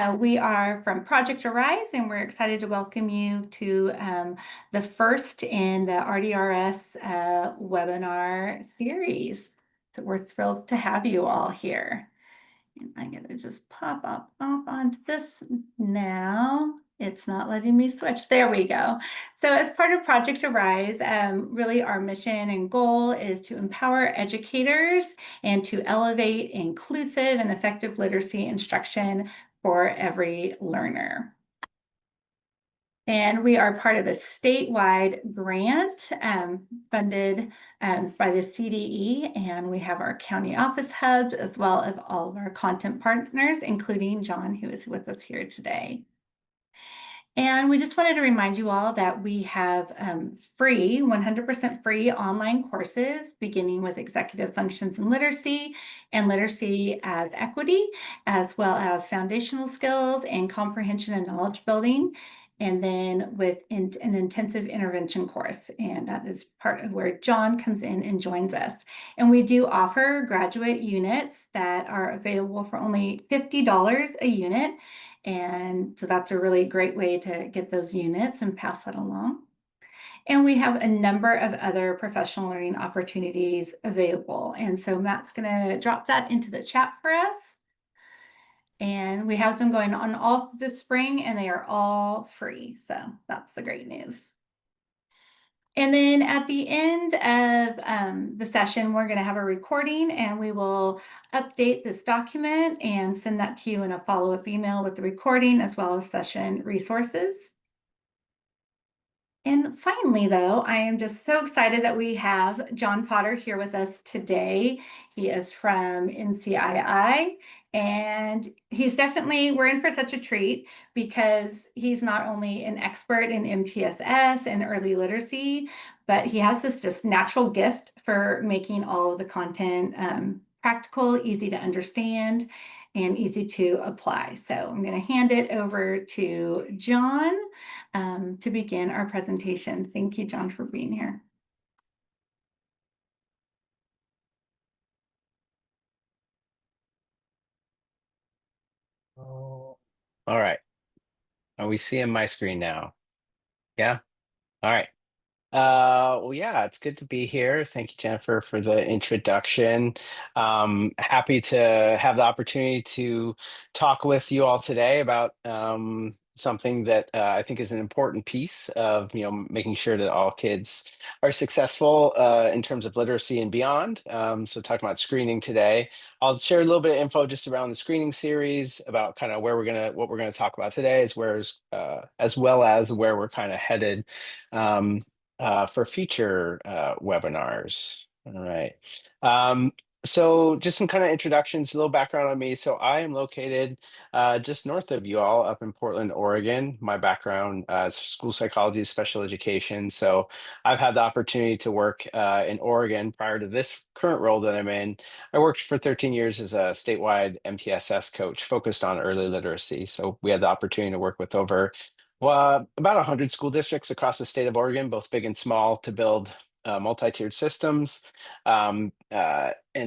We are from Project Arise, and we're excited to welcome you to the first in the RDRS webinar series. So we're thrilled to have you all here. And I'm going to just pop up onto this now. It's not letting me switch. There we go. So as part of Project Arise, really our mission and goal is to empower educators and to elevate inclusive and effective literacy instruction for every learner. And we are part of a statewide grant funded by the CDE, and we have our county office hubs as well as all of our content partners, including John, who is with us here today. And we just wanted to remind you all that we have free, 100% free online courses, beginning with executive functions and literacy as equity, as well as foundational skills and comprehension and knowledge building. And then with an intensive intervention course. And that is part of where John comes in and joins us. And we do offer graduate units that are available for only $50 a unit. And so that's a really great way to get those units and pass that along. And we have a number of other professional learning opportunities available. And so Matt's going to drop that into the chat for us. And we have them going on all through the spring, and they are all free. So that's the great news. And then at the end of the session, we're going to have a recording, and we will update this document and send that to you in a follow-up email with the recording as well as session resources. And finally, though, I am just so excited that we have John Potter here with us today. He is from NCII, and we're in for such a treat because he's not only an expert in MTSS and early literacy, but he has this just natural gift for making all of the content practical, easy to understand, and easy to apply. So I'm going to hand it over to John to begin our presentation. Thank you, John, for being here. All right. Are we seeing my screen now? Yeah. All right. Well, yeah, it's good to be here. Thank you, Jennifer, for the introduction. Happy to have the opportunity to talk with you all today about something that I think is an important piece of, making sure that all kids are successful in terms of literacy and beyond. So talking about screening today, I'll share a little bit of info just around the screening series about kind of what we're gonna talk about today, as well as where we're kind of headed. For future webinars. All right. So just some kind of introductions, a little background on me. So I am located just north of you all up in Portland, Oregon. My background is school psychology, special education. So I've had the opportunity to work in Oregon prior to this current role that I'm in. I worked for 13 years as a statewide MTSS coach focused on early literacy. So we had the opportunity to work with about 100 school districts across the state of Oregon, both big and small, to build multi-tiered systems and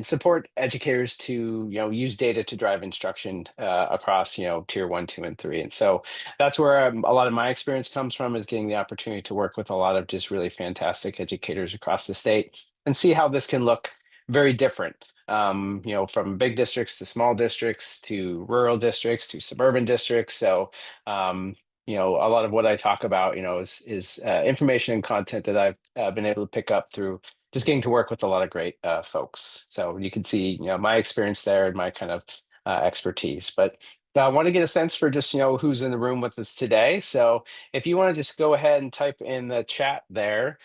support educators to use data to drive instruction across tier 1, 2, and 3. And so that's where a lot of my experience comes from, is getting the opportunity to work with a lot of just really fantastic educators across the state and see how this can look very different. From big districts to small districts to rural districts to suburban districts. So a lot of what I talk about, is information and content that I've been able to pick up through just getting to work with a lot of great folks. So you can see, my experience there and my kind of expertise. But I want to get a sense for just, who's in the room with us today. So if you want to just go ahead and type in the chat there,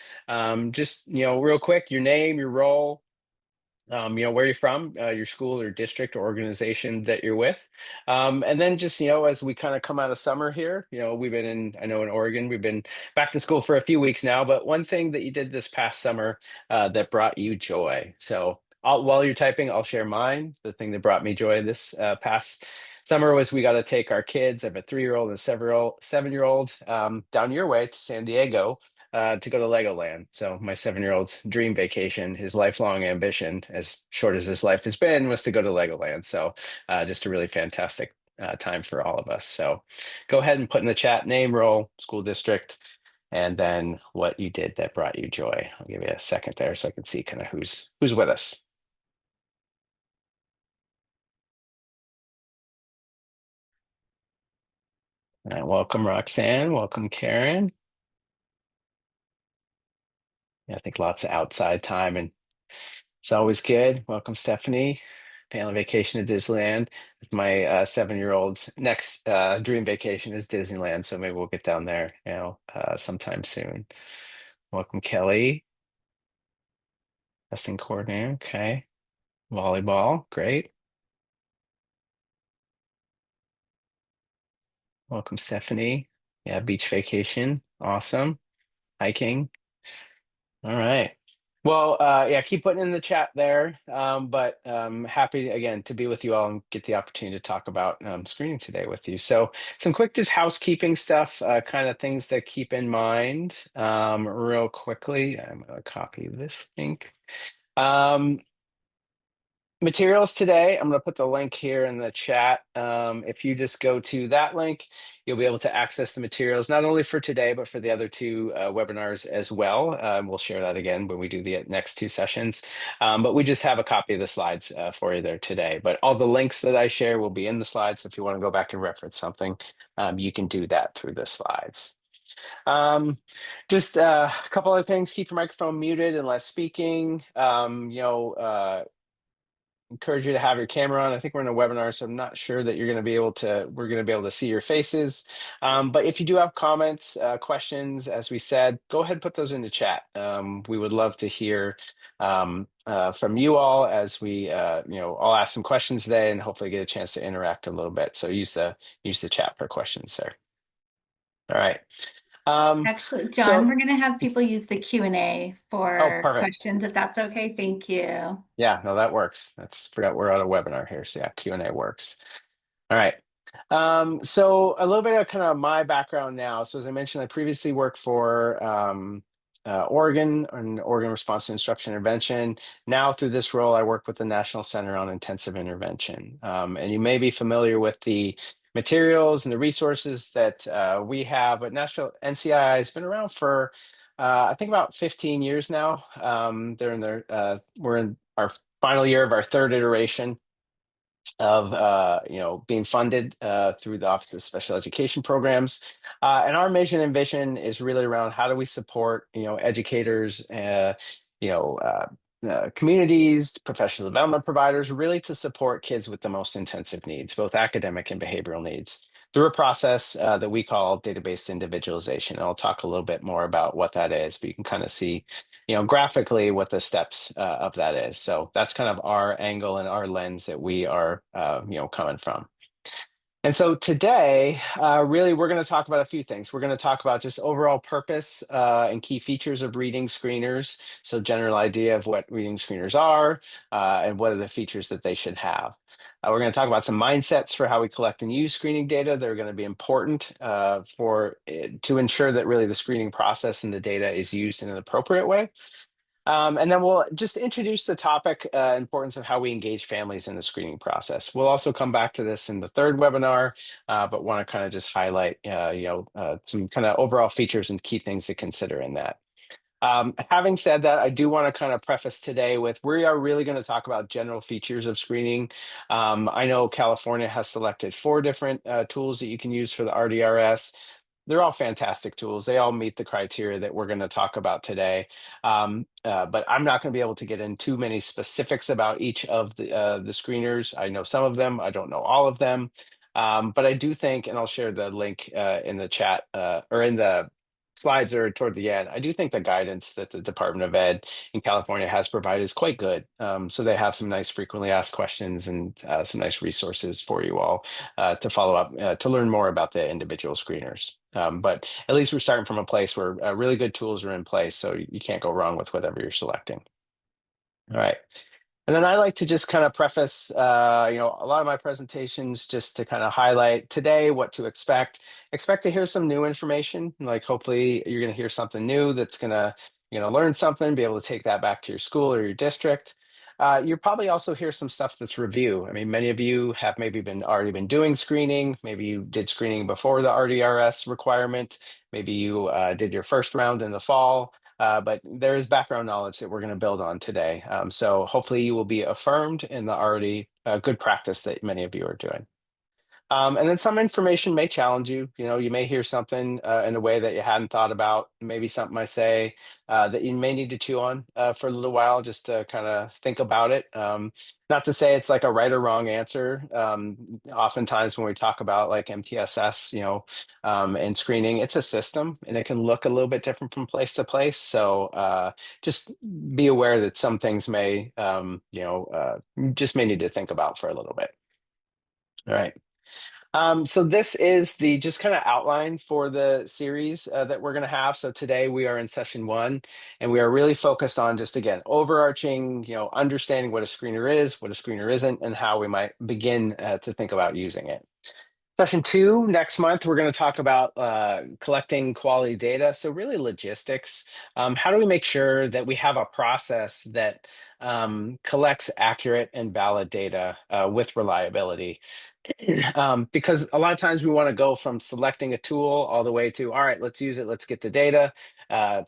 just, real quick, your name, your role, where you're from, your school or district or organization that you're with. And then just, as we kind of come out of summer here, I know in Oregon, we've been back to school for a few weeks now, but one thing that you did this past summer that brought you joy. So while you're typing, I'll share mine. The thing that brought me joy this past summer was we got to take our kids. I have a 3-year-old and a 7-year-old down your way to San Diego to go to Legoland. So my 7-year-old's dream vacation, his lifelong ambition, as short as his life has been, was to go to Legoland. So just a really fantastic time for all of us. So go ahead and put in the chat name, role, school district, and then what you did that brought you joy. I'll give you a second there so I can see kind of who's with us. And welcome, Roxanne. Welcome, Karen. Yeah, I think lots of outside time, and it's always good. Welcome, Stephanie. Family vacation to Disneyland. My 7-year-old's next dream vacation is Disneyland, so maybe we'll get down there, sometime soon. Welcome, Kelly. Testing coordinator. Okay. Volleyball. Great. Welcome, Stephanie. Yeah, beach vacation. Awesome. Hiking. All right. Well, yeah, keep putting in the chat there. But happy again to be with you all and get the opportunity to talk about screening today with you. So some quick just housekeeping stuff, kind of things to keep in mind real quickly. I'm going to copy this link. Materials today, I'm going to put the link here in the chat. If you just go to that link, you'll be able to access the materials, not only for today, but for the other two webinars as well. We'll share that again when we do the next two sessions. But we just have a copy of the slides for you there today. But all the links that I share will be in the slides. So if you want to go back and reference something, you can do that through the slides. Just a couple other things. Keep your microphone muted unless speaking. Encourage you to have your camera on. I think we're in a webinar, so I'm not sure that we're going to be able to see your faces. But if you do have comments, questions, as we said, go ahead and put those in the chat. We would love to hear from you all as we, all ask some questions today and hopefully get a chance to interact a little bit. So use the chat for questions, sir. All right. Actually, John, So, we're going to have people use the Q&A oh, for perfect. questions, if that's okay. Thank you. Yeah, no, that works. Forgot we're on a webinar here, so yeah, Q&A works. All right. So a little bit of kind of my background now. So as I mentioned, I previously worked for Oregon and Oregon Response to Instruction Intervention. Now through this role, I work with the National Center on Intensive Intervention. And you may be familiar with the materials and the resources that we have, but National NCI has been around for I think about 15 years now. We're in our final year of our third iteration of being funded through the Office of Special Education Programs, and our mission and vision is really around how do we support educators, communities, professional development providers, really to support kids with the most intensive needs, both academic and behavioral needs, through a process that we call data-based individualization. And I'll talk a little bit more about what that is, but you can kind of see graphically what the steps of that is. So that's kind of our angle and our lens that we are, coming from. And so today, really, we're going to talk about a few things. We're going to talk about just overall purpose and key features of reading screeners. So general idea of what reading screeners are and what are the features that they should have. We're going to talk about some mindsets for how we collect and use screening data that are going to be important to ensure that really the screening process and the data is used in an appropriate way. And then we'll just introduce the topic, importance of how we engage families in the screening process. We'll also come back to this in the third webinar, but want to kind of just highlight, some kind of overall features and key things to consider in that. Having said that, I do want to kind of preface today with we are really going to talk about general features of screening. I know California has selected 4 different tools that you can use for the RDRS. They're all fantastic tools. They all meet the criteria that we're going to talk about today. But I'm not going to be able to get in too many specifics about each of the screeners. I know some of them. I don't know all of them. But I do think, and I'll share the link in the chat or in the slides are toward the end. I do think the guidance that the Department of Ed in California has provided is quite good. So they have some nice frequently asked questions and some nice resources for you all to follow up to learn more about the individual screeners. But at least we're starting from a place where really good tools are in place, so you can't go wrong with whatever you're selecting. All right. And then I like to just kind of preface, a lot of my presentations just to kind of highlight today what to expect. Expect to hear some new information. Like hopefully you're going to hear something new that's going to, learn something, be able to take that back to your school or your district. You probably also hear some stuff that's review. I mean, many of you have maybe been already been doing screening. Maybe you did screening before the RDRS requirement. Maybe you did your first round in the fall. But there is background knowledge that we're going to build on today. So hopefully you will be affirmed in the already good practice that many of you are doing. And then some information may challenge you. You know, you may hear something in a way that you hadn't thought about. Maybe something I say that you may need to chew on for a little while just to kind of think about it. Not to say it's like a right or wrong answer. Oftentimes when we talk about like MTSS, and screening, it's a system and it can look a little bit different from place to place. So just be aware that some things may, just may need to think about for a little bit. All right. So this is the just kind of outline for the series that we're going to have. So today we are in session 1, and we are really focused on just again overarching, understanding what a screener is, what a screener isn't, and how we might begin to think about using it. Session 2 next month, we're going to talk about collecting quality data. So really logistics. How do we make sure that we have a process that collects accurate and valid data with reliability? Because a lot of times we want to go from selecting a tool all the way to, all right, let's use it, let's get the data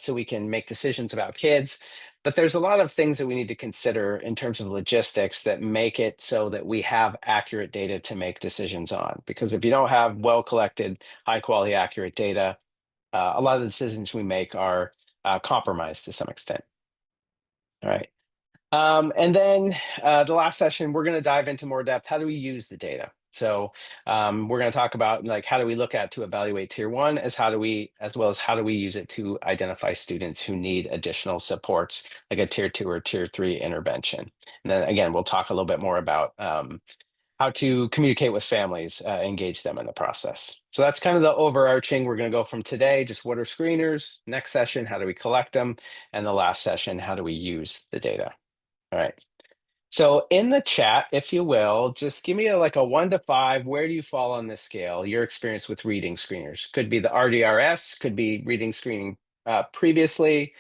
so we can make decisions about kids. But there's a lot of things that we need to consider in terms of logistics that make it so that we have accurate data to make decisions on. Because if you don't have well collected, high quality, accurate data, a lot of the decisions we make are compromised to some extent. All right. And then the last session, we're going to dive into more depth. How do we use the data? So we're going to talk about like how do we look at to evaluate tier 1 as well as how do we use it to identify students who need additional supports like a tier 2 or tier 3 intervention. And then again, we'll talk a little bit more about how to communicate with families, engage them in the process. So that's kind of the overarching. We're going to go from today, just what are screeners? Next session, how do we collect them? And the last session, how do we use the data? All right. So in the chat, if you will, just give me like a 1 to 5. Where do you fall on this scale? Your experience with reading screeners could be the RDRS, could be reading screening previously,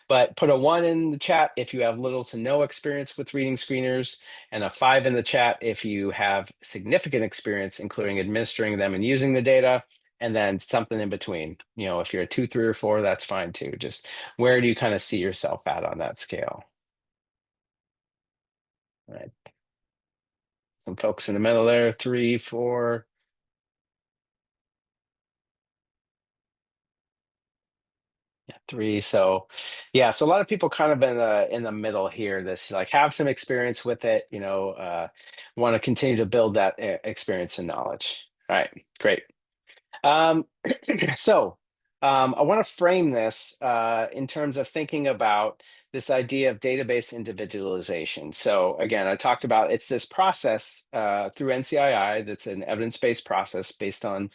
but put a 1 in the chat if you have little to no experience with reading screeners, and a 5 in the chat if you have significant experience, including administering them and using the data, and then something in between. If you're a 2, 3, or 4, that's fine too. Just where do you kind of see yourself at on that scale? Right. Some folks in the middle there, 3, 4. Yeah, 3. So yeah, so a lot of people kind of in the middle here. This like have some experience with it, want to continue to build that experience and knowledge. All right, great. Um, so I want to frame this in terms of thinking about this idea of database individualization. So again, I talked about it's this process through NCII that's an evidence-based process based on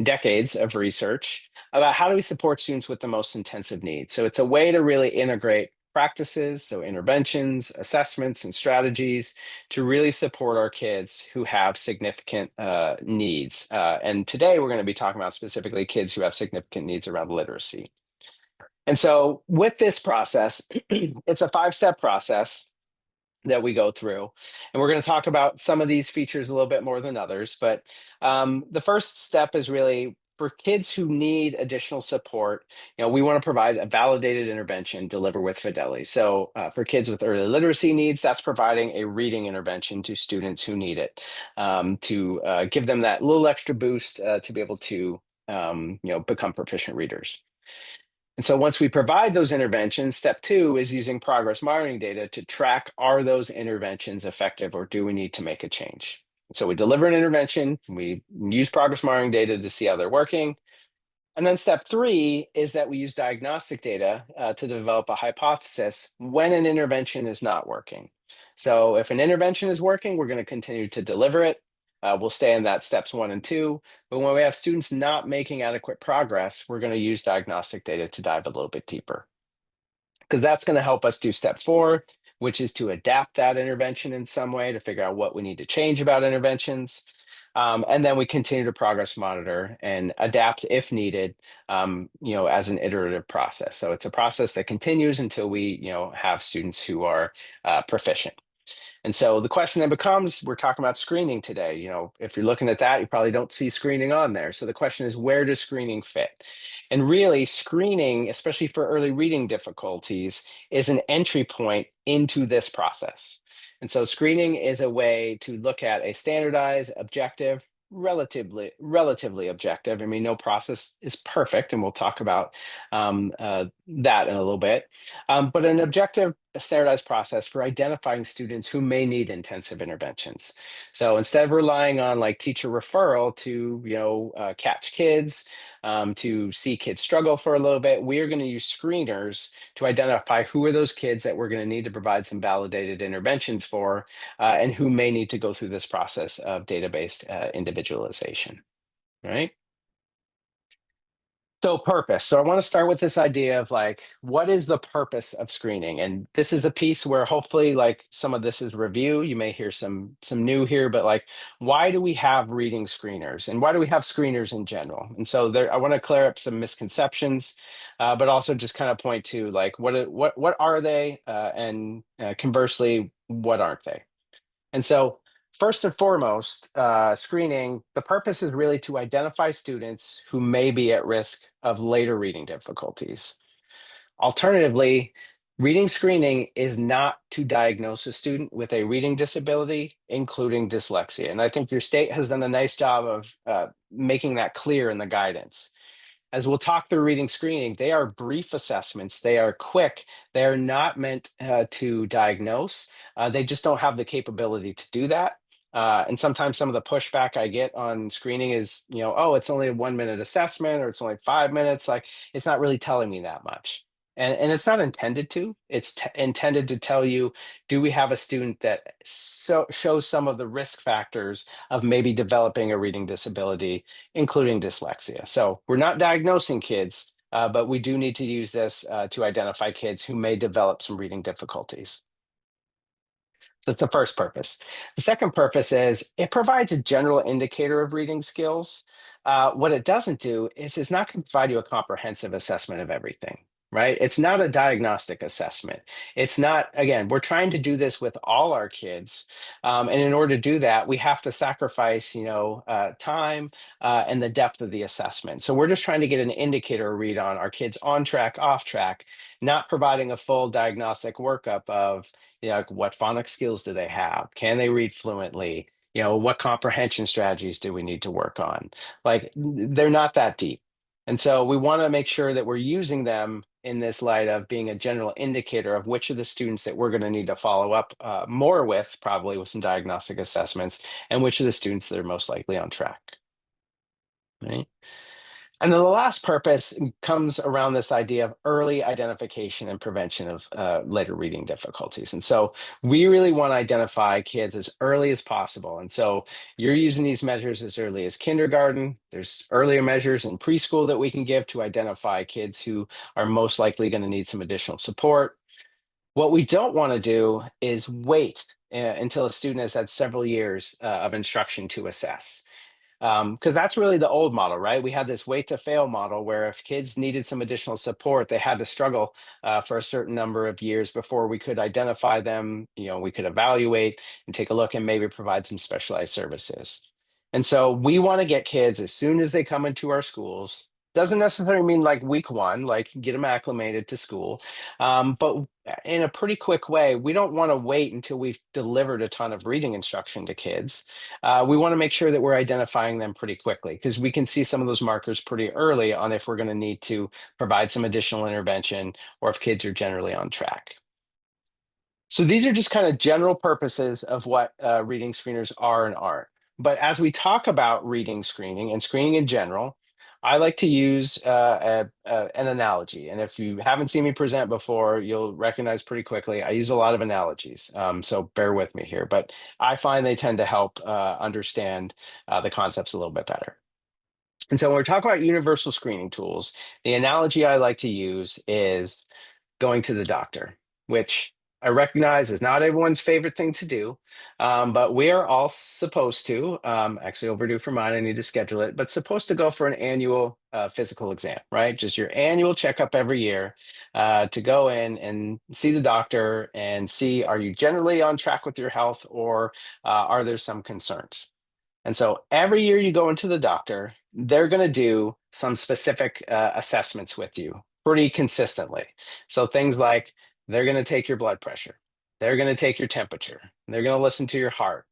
decades of research about how do we support students with the most intensive needs. So it's a way to really integrate practices, so interventions, assessments, and strategies to really support our kids who have significant needs. And today we're going to be talking about specifically kids who have significant needs around literacy. And so with this process, it's a 5-step process that we go through. And we're going to talk about some of these features a little bit more than others. But the first step is really for kids who need additional support, we want to provide a validated intervention delivered with fidelity. So for kids with early literacy needs, that's providing a reading intervention to students who need it to give them that little extra boost to be able to become proficient readers. And so once we provide those interventions, step 2 is using progress monitoring data to track, are those interventions effective or do we need to make a change? So we deliver an intervention, we use progress monitoring data to see how they're working. And then step 3 is that we use diagnostic data to develop a hypothesis when an intervention is not working. So if an intervention is working, we're going to continue to deliver it. We'll stay in that steps 1 and 2. But when we have students not making adequate progress, we're going to use diagnostic data to dive a little bit deeper. Because that's going to help us do step 4, which is to adapt that intervention in some way to figure out what we need to change about interventions. And then we continue to progress monitor and adapt if needed, as an iterative process. So it's a process that continues until we, have students who are proficient. And so the question then becomes, we're talking about screening today. If you're looking at that, you probably don't see screening on there. So the question is, where does screening fit? And really, screening, especially for early reading difficulties, is an entry point into this process. And so screening is a way to look at a standardized, objective, relatively objective. I mean, no process is perfect, and we'll talk about that in a little bit. But an objective, standardized process for identifying students who may need intensive interventions. So instead of relying on like teacher referral to catch kids, to see kids struggle for a little bit, we are going to use screeners to identify who are those kids that we're going to need to provide some validated interventions for, and who may need to go through this process of data-based individualization, right? So purpose. So I want to start with this idea of like, what is the purpose of screening? And this is a piece where hopefully like some of this is review. You may hear some new here, but like, why do we have reading screeners, and why do we have screeners in general? And so there, I want to clear up some misconceptions, but also just kind of point to like, what are they? And conversely, what aren't they? And so, first and foremost, screening, the purpose is really to identify students who may be at risk of later reading difficulties. Alternatively, reading screening is not to diagnose a student with a reading disability, including dyslexia. And I think your state has done a nice job of making that clear in the guidance. As we'll talk through reading screening, they are brief assessments. They are quick. They are not meant to diagnose. They just don't have the capability to do that. And sometimes some of the pushback I get on screening is, oh, it's only a 1 minute assessment, or it's only 5 minutes. Like, it's not really telling me that much. And it's not intended to. It's intended to tell you, do we have a student that shows some of the risk factors of maybe developing a reading disability, including dyslexia. So we're not diagnosing kids, but we do need to use this to identify kids who may develop some reading difficulties. So that's the first purpose. The second purpose is it provides a general indicator of reading skills. What it doesn't do is it's not going to provide you a comprehensive assessment of everything, right? It's not a diagnostic assessment. It's not, again, we're trying to do this with all our kids. And in order to do that, we have to sacrifice, time and the depth of the assessment. So we're just trying to get an indicator read on our kids on track, off track, not providing a full diagnostic workup of, like, what phonics skills do they have? Can they read fluently? What comprehension strategies do we need to work on? Like, they're not that deep. And so we want to make sure that we're using them in this light of being a general indicator of which of the students that we're going to need to follow up more with, probably with some diagnostic assessments, and which of the students that are most likely on track. Right. And then the last purpose comes around this idea of early identification and prevention of later reading difficulties. And so we really want to identify kids as early as possible. And so you're using these measures as early as kindergarten. There's earlier measures in preschool that we can give to identify kids who are most likely going to need some additional support. What we don't want to do is wait until a student has had several years of instruction to assess. Because that's really the old model, right? We had this wait to fail model where if kids needed some additional support, they had to struggle for a certain number of years before we could identify them. We could evaluate and take a look and maybe provide some specialized services. And so we want to get kids as soon as they come into our schools. Doesn't necessarily mean like week one, like get them acclimated to school, but in a pretty quick way. We don't want to wait until we've delivered a ton of reading instruction to kids. We want to make sure that we're identifying them pretty quickly, because we can see some of those markers pretty early on if we're going to need to provide some additional intervention, or if kids are generally on track. So these are just kind of general purposes of what reading screeners are and aren't. But as we talk about reading screening and screening in general, I like to use an analogy. And if you haven't seen me present before, you'll recognize pretty quickly, I use a lot of analogies. So bear with me here, but I find they tend to help understand the concepts a little bit better. And so when we're talking about universal screening tools, the analogy I like to use is going to the doctor, which I recognize is not everyone's favorite thing to do, but we are all supposed to, actually overdue for mine, I need to schedule it, but supposed to go for an annual physical exam, right? Just your annual checkup every year to go in and see the doctor and see, are you generally on track with your health, or are there some concerns? And so every year you go into the doctor, they're going to do some specific assessments with you pretty consistently. So things like they're going to take your blood pressure, they're going to take your temperature, they're going to listen to your heart.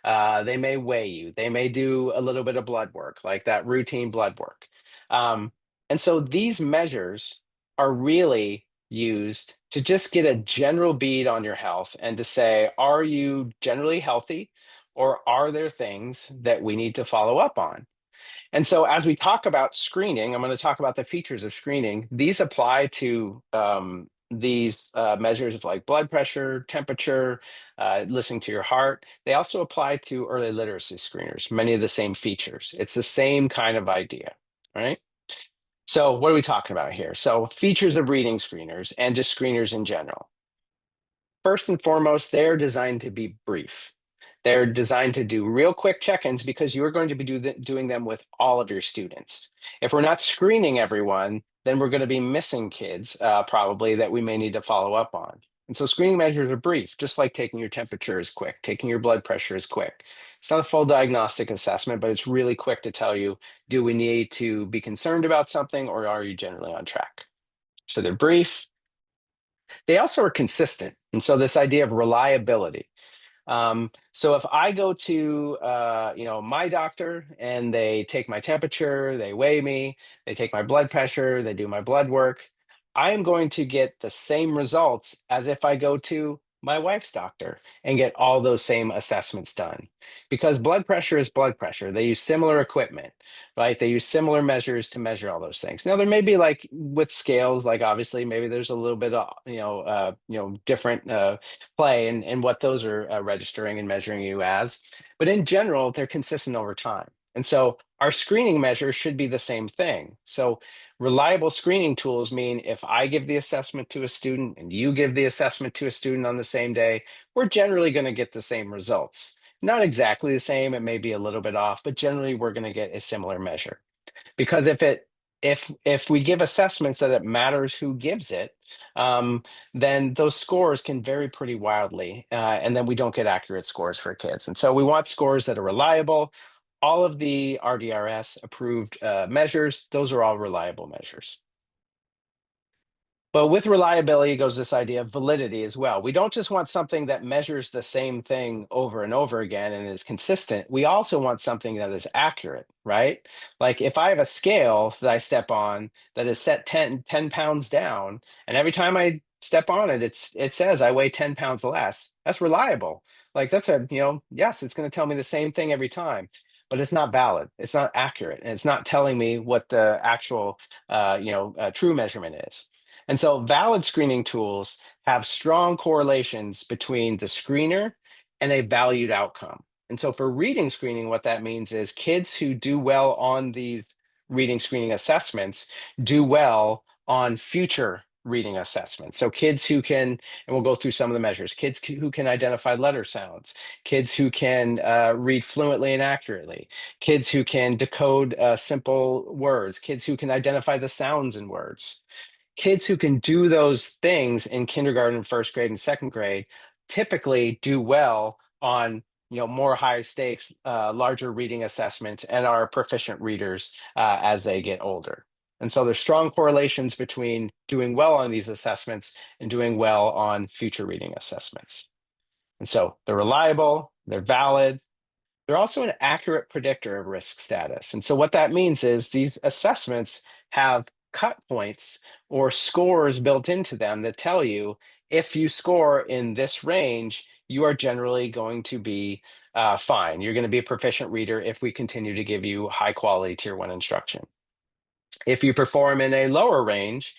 They may weigh you, they may do a little bit of blood work, like that routine blood work. Um, and so these measures are really used to just get a general bead on your health and to say, are you generally healthy? Or are there things that we need to follow up on? And so, as we talk about screening, I'm going to talk about the features of screening. These apply to these measures of like blood pressure, temperature, listening to your heart. They also apply to early literacy screeners, many of the same features. It's the same kind of idea, right? So, what are we talking about here? So, features of reading screeners and just screeners in general. First and foremost, they're designed to be brief. They're designed to do real quick check-ins because you're going to be doing them with all of your students. If we're not screening everyone, then we're going to be missing kids probably that we may need to follow up on. And so screening measures are brief, just like taking your temperature is quick, taking your blood pressure is quick. It's not a full diagnostic assessment, but it's really quick to tell you, do we need to be concerned about something, or are you generally on track? So they're brief. They also are consistent. And so this idea of reliability. So if I go to my doctor and they take my temperature, they weigh me, they take my blood pressure, they do my blood work, I am going to get the same results as if I go to my wife's doctor and get all those same assessments done. Because blood pressure is blood pressure. They use similar equipment, right? They use similar measures to measure all those things. Now there may be like with scales, like obviously maybe there's a little bit of different play and what those are registering and measuring you as. But in general, they're consistent over time. And so our screening measures should be the same thing. So reliable screening tools mean if I give the assessment to a student and you give the assessment to a student on the same day, we're generally going to get the same results. Not exactly the same, it may be a little bit off, but generally we're going to get a similar measure. Because if we give assessments that it matters who gives it, then those scores can vary pretty wildly, and then we don't get accurate scores for kids. And so we want scores that are reliable. All of the RDRS approved measures, those are all reliable measures. But with reliability goes this idea of validity as well. We don't just want something that measures the same thing over and over again and is consistent. We also want something that is accurate, right? Like if I have a scale that I step on that is set 10 pounds down, and every time I step on it, it says I weigh 10 pounds less. That's reliable. Like that's yes, it's going to tell me the same thing every time, but it's not valid. It's not accurate. And it's not telling me what the actual, true measurement is. And so valid screening tools have strong correlations between the screener and a valued outcome. And so for reading screening, what that means is kids who do well on these reading screening assessments do well on future reading assessments. So kids who can, and we'll go through some of the measures, kids who can identify letter sounds, kids who can read fluently and accurately, kids who can decode simple words, kids who can identify the sounds in words. Kids who can do those things in kindergarten, first grade, and second grade typically do well on more high stakes, larger reading assessments and are proficient readers as they get older. And so there's strong correlations between doing well on these assessments and doing well on future reading assessments. And so they're reliable, they're valid, they're also an accurate predictor of risk status. And so what that means is these assessments have cut points or scores built into them that tell you if you score in this range, you are generally going to be fine. You're going to be a proficient reader if we continue to give you high quality tier one instruction. If you perform in a lower range,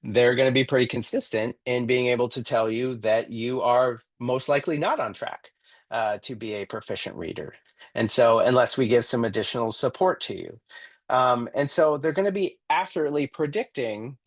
they're going to be pretty consistent in being able to tell you that you are most likely not on track to be a proficient reader. And so, unless we give some additional support to you. And so they're going to be accurately predicting,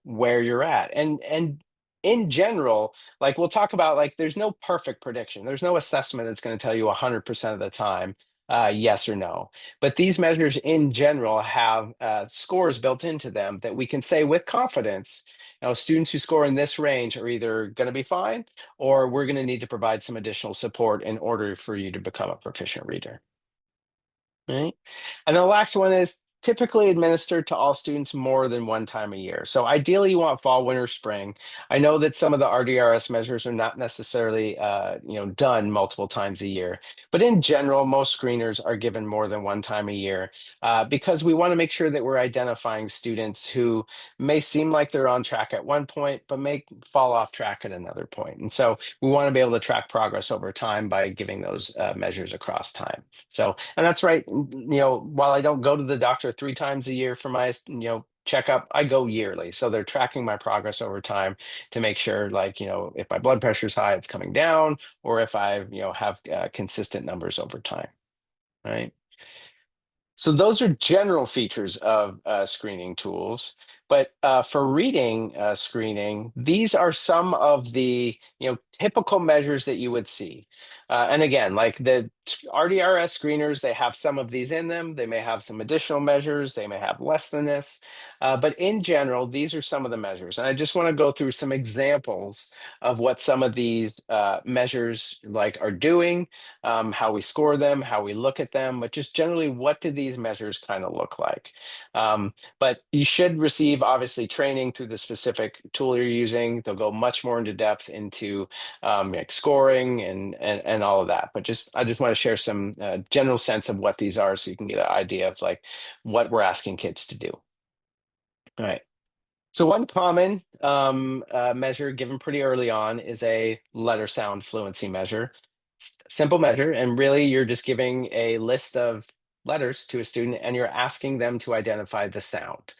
where you're at. And in general, like we'll talk about, like there's no perfect prediction. There's no assessment that's going to tell you 100% of the time yes or no. But these measures in general have scores built into them that we can say with confidence, students who score in this range are either going to be fine, or we're going to need to provide some additional support in order for you to become a proficient reader. Right. And the last one is typically administered to all students more than one time a year. So ideally you want fall, winter, spring. I know that some of the RDRS measures are not necessarily done multiple times a year, but in general, most screeners are given more than one time a year because we want to make sure that we're identifying students who may seem like they're on track at one point, but may fall off track at another point. And so we want to be able to track progress over time by giving those measures across time. So, and that's right. While I don't go to the doctor 3 times a year for my, checkup, I go yearly. So they're tracking my progress over time to make sure, like, if my blood pressure is high, it's coming down, or if I, have consistent numbers over time. Right. So those are general features of screening tools. But for reading screening, these are some of the typical measures that you would see. And again, like the RDRS screeners, they have some of these in them. They may have some additional measures. They may have less than this. But in general, these are some of the measures. And I just want to go through some examples of what some of these measures like are doing, how we score them, how we look at them, but just generally, what do these measures kind of look like? But you should receive, obviously, training through the specific tool you're using. They'll go much more into depth into like scoring and all of that. But I just want to share some general sense of what these are so you can get an idea of like what we're asking kids to do. All right. So one common measure given pretty early on is a letter sound fluency measure. Simple measure, and really you're just giving a list of letters to a student and you're asking them to identify the sound.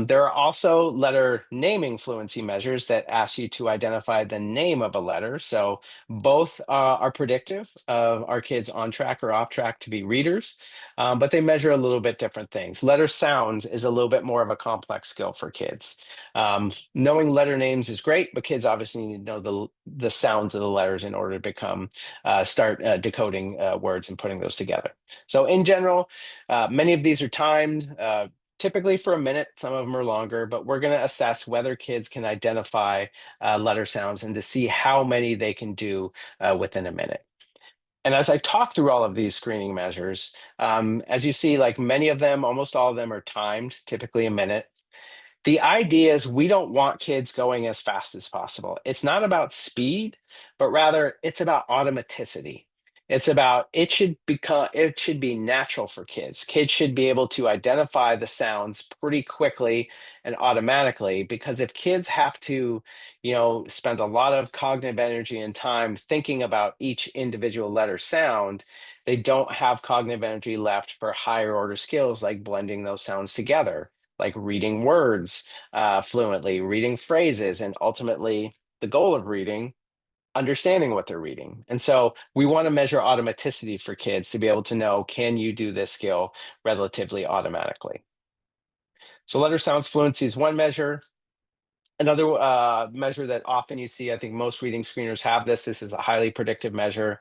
There are also letter naming fluency measures that ask you to identify the name of a letter. So both are predictive of our kids on track or off track to be readers, but they measure a little bit different things. Letter sounds is a little bit more of a complex skill for kids. Knowing letter names is great, but kids obviously need to know the sounds of the letters in order to start decoding words and putting those together. So in general, many of these are timed, typically for a minute. Some of them are longer, but we're going to assess whether kids can identify letter sounds and to see how many they can do within a minute. And as I talk through all of these screening measures, as you see, like many of them, almost all of them are timed, typically a minute. The idea is we don't want kids going as fast as possible. It's not about speed, but rather it's about automaticity. It's about it should be natural for kids. Kids should be able to identify the sounds pretty quickly and automatically because if kids have to, spend a lot of cognitive energy and time thinking about each individual letter sound, they don't have cognitive energy left for higher order skills like blending those sounds together, like reading words fluently, reading phrases, and ultimately the goal of reading, understanding what they're reading. And so we want to measure automaticity for kids to be able to know, can you do this skill relatively automatically? So letter sounds fluency is one measure. Another measure that often you see, I think most reading screeners have this. This is a highly predictive measure,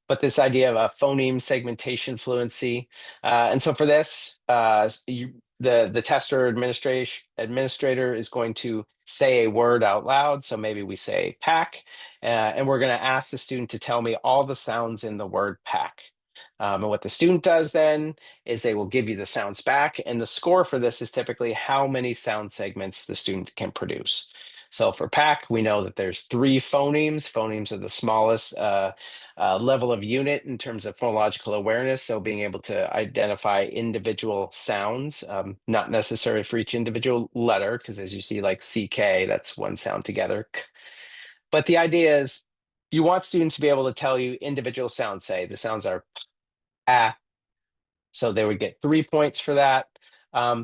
but this idea of a phoneme segmentation fluency. And so for this, the tester administrator is going to say a word out loud. So maybe we say pack, and we're going to ask the student to tell me all the sounds in the word pack. And what the student does then is they will give you the sounds back. And the score for this is typically how many sound segments the student can produce. So for pack, we know that there's 3 phonemes. Phonemes are the smallest level of unit in terms of phonological awareness. So being able to identify individual sounds, not necessary for each individual letter, because as you see, like CK, that's one sound together. But the idea is you want students to be able to tell you individual sounds. Say the sounds are ah, so they would get 3 points for that.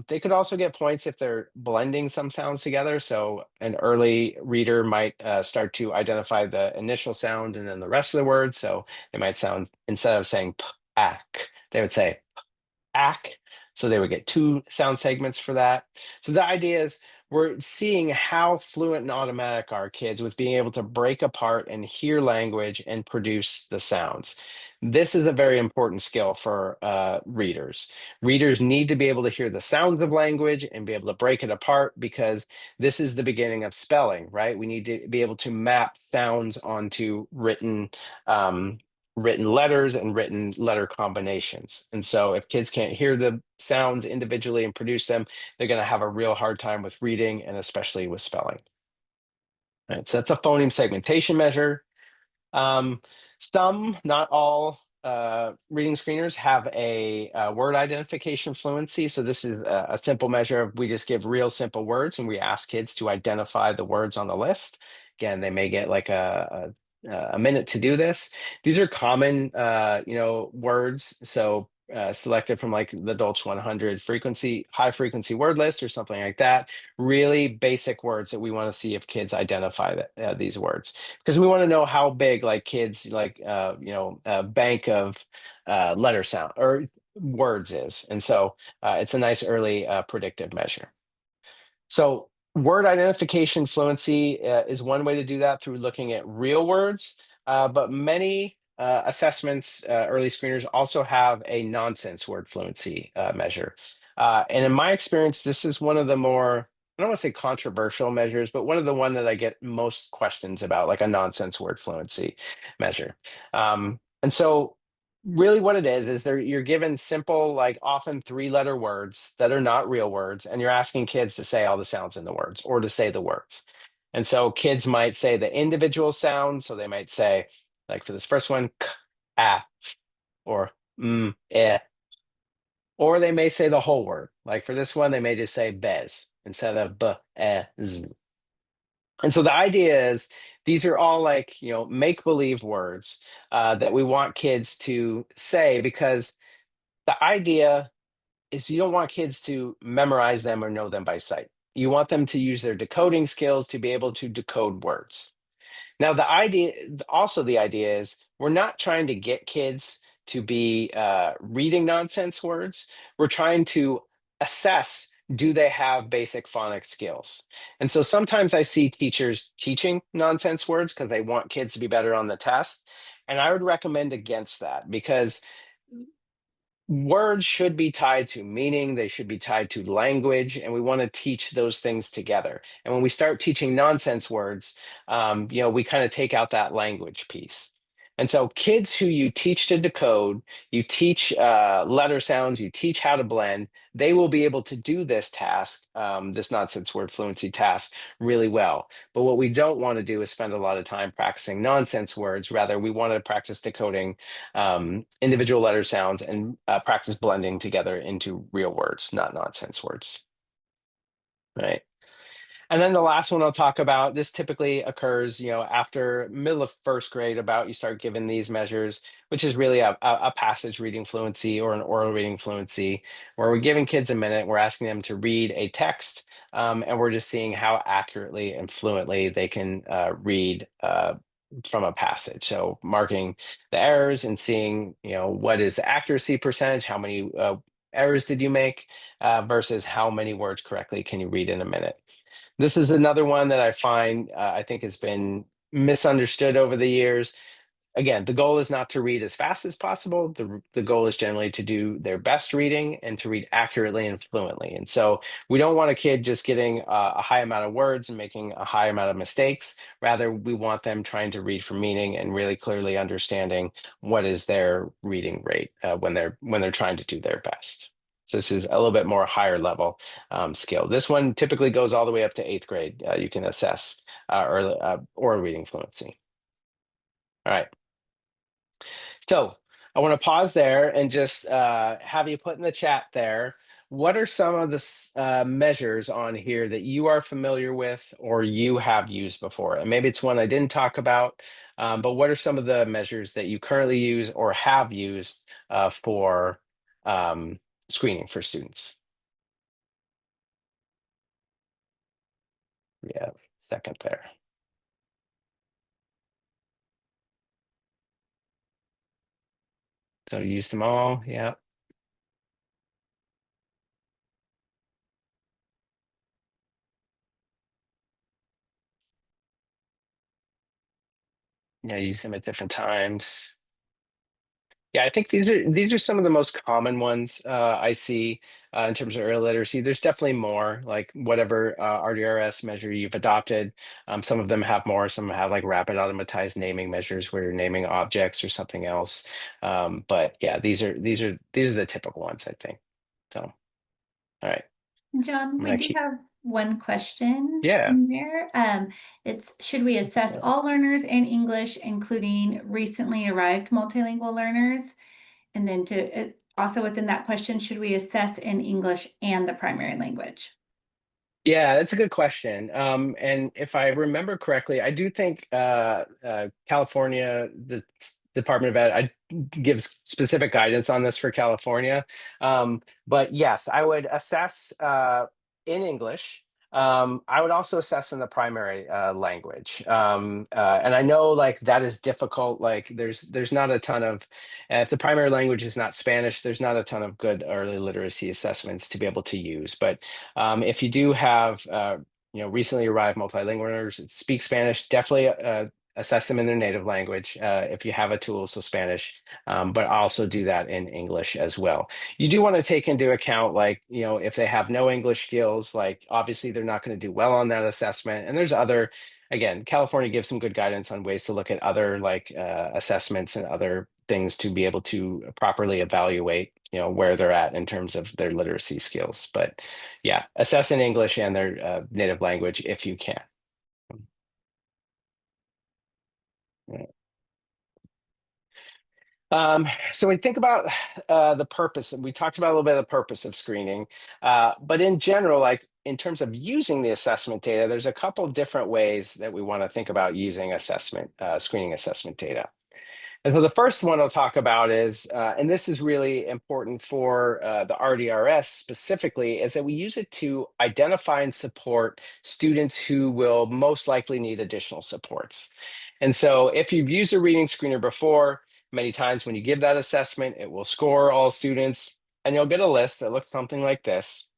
They could also get points if they're blending some sounds together. So an early reader might start to identify the initial sound and then the rest of the word. So they might sound, instead of saying pack, they would say ack. So they would get 2 sound segments for that. So the idea is we're seeing how fluent and automatic our kids with being able to break apart and hear language and produce the sounds. This is a very important skill for readers. Readers need to be able to hear the sounds of language and be able to break it apart because this is the beginning of spelling, right? We need to be able to map sounds onto written letters and written letter combinations. And so if kids can't hear the sounds individually and produce them, they're going to have a real hard time with reading and especially with spelling. Right, so that's a phoneme segmentation measure. Um, some, not all, reading screeners have a, word identification fluency. So this is a simple measure of we just give real simple words and we ask kids to identify the words on the list. Again, they may get like a minute to do this. These are common, words. So selected from like the Dolce 100 high frequency word list or something like that. Really basic words that we want to see if kids identify these words because we want to know how big like kids like a bank of letter sound or words is, and so it's a nice early predictive measure. So word identification fluency is one way to do that through looking at real words, but many assessments, early screeners also have a nonsense word fluency measure. And in my experience, this is one of the more, I don't want to say controversial measures, but one of the one that I get most questions about, like a nonsense word fluency measure. And so really what it is you're given simple, like often three-letter words that are not real words, and you're asking kids to say all the sounds in the words or to say the words. And so kids might say the individual sounds. So they might say, like for this first one, k, a, or eh. Or they may say the whole word. Like for this one, they may just say bez instead of b, e, z. And so the idea is these are all like, make believe words that we want kids to say because the idea is you don't want kids to memorize them or know them by sight. You want them to use their decoding skills to be able to decode words. Now, the idea is we're not trying to get kids to be reading nonsense words. We're trying to assess, do they have basic phonics skills? And so sometimes I see teachers teaching nonsense words because they want kids to be better on the test. And I would recommend against that because words should be tied to meaning, they should be tied to language, and we want to teach those things together. And when we start teaching nonsense words, we kind of take out that language piece. And so kids who you teach to decode, you teach letter sounds, you teach how to blend, they will be able to do this task, this nonsense word fluency task, really well. But what we don't want to do is spend a lot of time practicing nonsense words. Rather, we want to practice decoding individual letter sounds and practice blending together into real words, not nonsense words. Right. And then the last one I'll talk about, this typically occurs, after middle of first grade, about you start giving these measures, which is really a passage reading fluency or an oral reading fluency, where we're giving kids a minute, we're asking them to read a text, and we're just seeing how accurately and fluently they can read from a passage. So marking the errors and seeing, what is the accuracy percentage, how many errors did you make versus how many words correctly can you read in a minute. This is another one that I find I think has been misunderstood over the years. Again, the goal is not to read as fast as possible. The goal is generally to do their best reading and to read accurately and fluently. And so we don't want a kid just getting a high amount of words and making a high amount of mistakes. Rather, we want them trying to read for meaning and really clearly understanding what is their reading rate when they're trying to do their best. So this is a little bit more higher level skill. This one typically goes all the way up to eighth grade. You can assess oral reading fluency. All right. So I want to pause there and just have you put in the chat there. What are some of the measures on here that you are familiar with or you have used before? And maybe it's one I didn't talk about, but what are some of the measures that you currently use or have used for screening for students? Yeah, second there. So use them all. Yeah. Yeah, use them at different times. Yeah, I think these are some of the most common ones I see in terms of early literacy. There's definitely more, like whatever RDRS measure you've adopted. Some of them have more. Some have like rapid automatized naming measures where you're naming objects or something else. But yeah, these are the typical ones, I think. So, all right, John, I'm we gonna do keep. have one question Yeah. in there. It's should we assess all learners in English, including recently arrived multilingual learners? And then also within that question, should we assess in English and the primary language? Yeah, that's a good question. And if I remember correctly, I do think California, the Department of Ed, gives specific guidance on this for California. But yes, I would assess in English. I would also assess in the primary language. And I know like that is difficult. Like there's not a ton of, if the primary language is not Spanish, there's not a ton of good early literacy assessments to be able to use. But if you do have, recently arrived multilingual learners that speak Spanish, definitely assess them in their native language if you have a tool, so Spanish, but also do that in English as well. You do want to take into account, like, if they have no English skills, like obviously they're not going to do well on that assessment. And there's other, again, California gives some good guidance on ways to look at other like assessments and other things to be able to properly evaluate, where they're at in terms of their literacy skills. But yeah, assess in English and their native language if you can. Yeah. So we think about the purpose, and we talked about a little bit of the purpose of screening, but in general, like in terms of using the assessment data, there's a couple different ways that we want to think about using screening assessment data. And so the first one I'll talk about is, and this is really important for the RDRS specifically, is that we use it to identify and support students who will most likely need additional supports. And so if you've used a reading screener before, many times when you give that assessment, it will score all students, and you'll get a list that looks something like this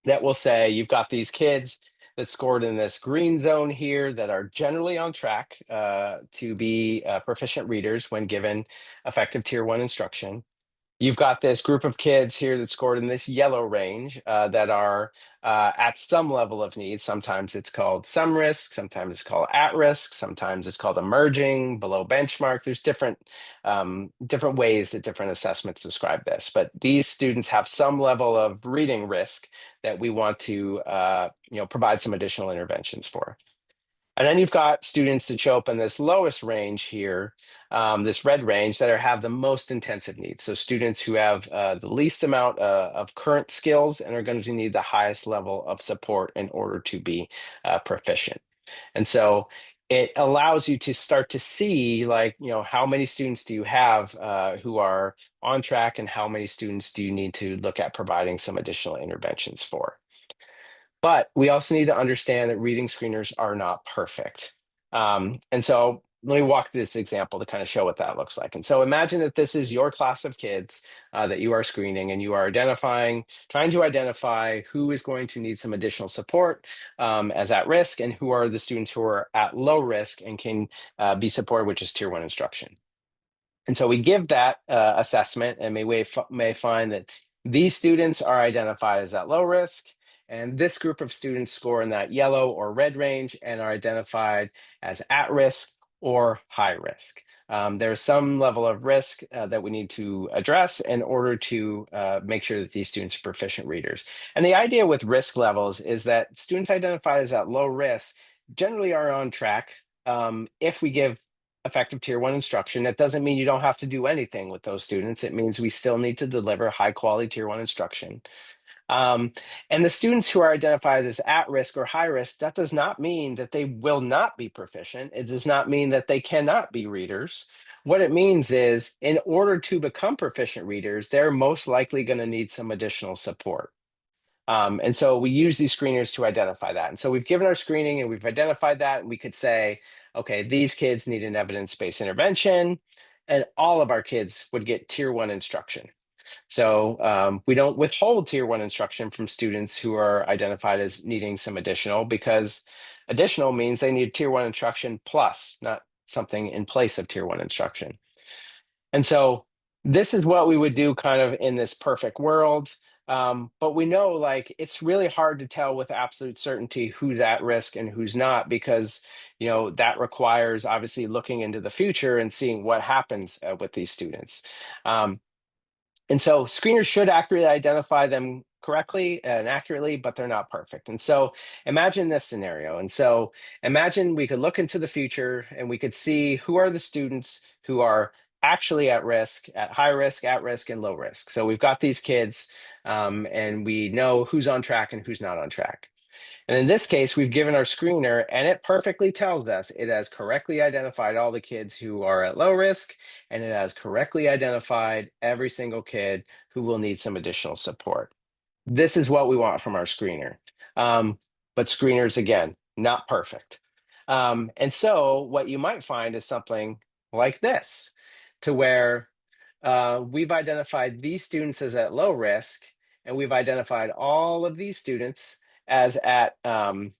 that will say you've got these kids that scored in this green zone here that are generally on track to be proficient readers when given effective tier one instruction. You've got this group of kids here that scored in this yellow range that are at some level of need. Sometimes it's called some risk, sometimes it's called at risk, sometimes it's called emerging, below benchmark. There's different ways that different assessments describe this, but these students have some level of reading risk that we want to provide some additional interventions for. And then you've got students that show up in this lowest range here, this red range, that have the most intensive needs. So students who have the least amount of current skills and are going to need the highest level of support in order to be proficient. And so it allows you to start to see, like, how many students do you have who are on track, and how many students do you need to look at providing some additional interventions for. But we also need to understand that reading screeners are not perfect. And so let me walk through this example to kind of show what that looks like. And so imagine that this is your class of kids that you are screening, and you are trying to identify who is going to need some additional support as at risk, and who are the students who are at low risk and can be supported, which is tier one instruction. And so we give that assessment, and may find that these students are identified as at low risk, and this group of students score in that yellow or red range and are identified as at risk or high risk. There's some level of risk that we need to address in order to make sure that these students are proficient readers. And the idea with risk levels is that students identified as at low risk generally are on track. If we give effective tier one instruction, that doesn't mean you don't have to do anything with those students. It means we still need to deliver high quality tier one instruction. Um, and the students who are identified as at risk or high risk, that does not mean that they will not be proficient. It does not mean that they cannot be readers. What it means is, in order to become proficient readers, they're most likely going to need some additional support. And so we use these screeners to identify that. And so we've given our screening and we've identified that, and we could say, okay, these kids need an evidence-based intervention, and all of our kids would get tier one instruction. So we don't withhold tier one instruction from students who are identified as needing some additional, because additional means they need tier one instruction plus, not something in place of tier one instruction. And so This is what we would do kind of in this perfect world. But we know like it's really hard to tell with absolute certainty who's at risk and who's not, because that requires obviously looking into the future and seeing what happens with these students. Um, and so screeners should accurately identify them correctly and accurately, but they're not perfect. And so imagine this scenario. And so imagine we could look into the future and we could see who are the students who are actually at risk, at high risk, at risk, and low risk. So we've got these kids, and we know who's on track and who's not on track. And in this case, we've given our screener and it perfectly tells us it has correctly identified all the kids who are at low risk, and it has correctly identified every single kid who will need some additional support. This is what we want from our screener. Um, but screeners, again, not perfect. And so what you might find is something like this, to where we've identified these students as at low risk, and we've identified all of these students as at some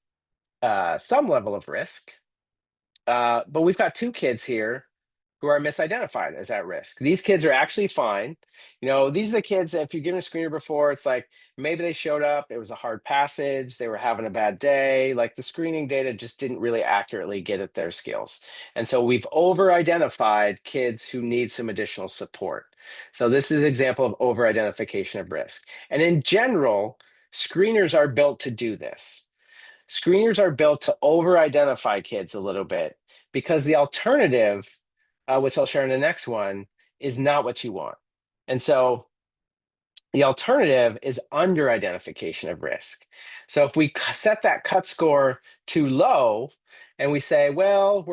level of risk. But we've got two kids here who are misidentified as at risk. These kids are actually fine. These are the kids that if you've given a screener before, it's like maybe they showed up, it was a hard passage, they were having a bad day, like the screening data just didn't really accurately get at their skills. And so we've over-identified kids who need some additional support. So this is an example of over-identification of risk. And in general, screeners are built to do this. Screeners are built to over-identify kids a little bit, because the alternative, which I'll share in the next one, is not what you want. And so the alternative is under identification of risk. So if we set that cut score too low and we say, well,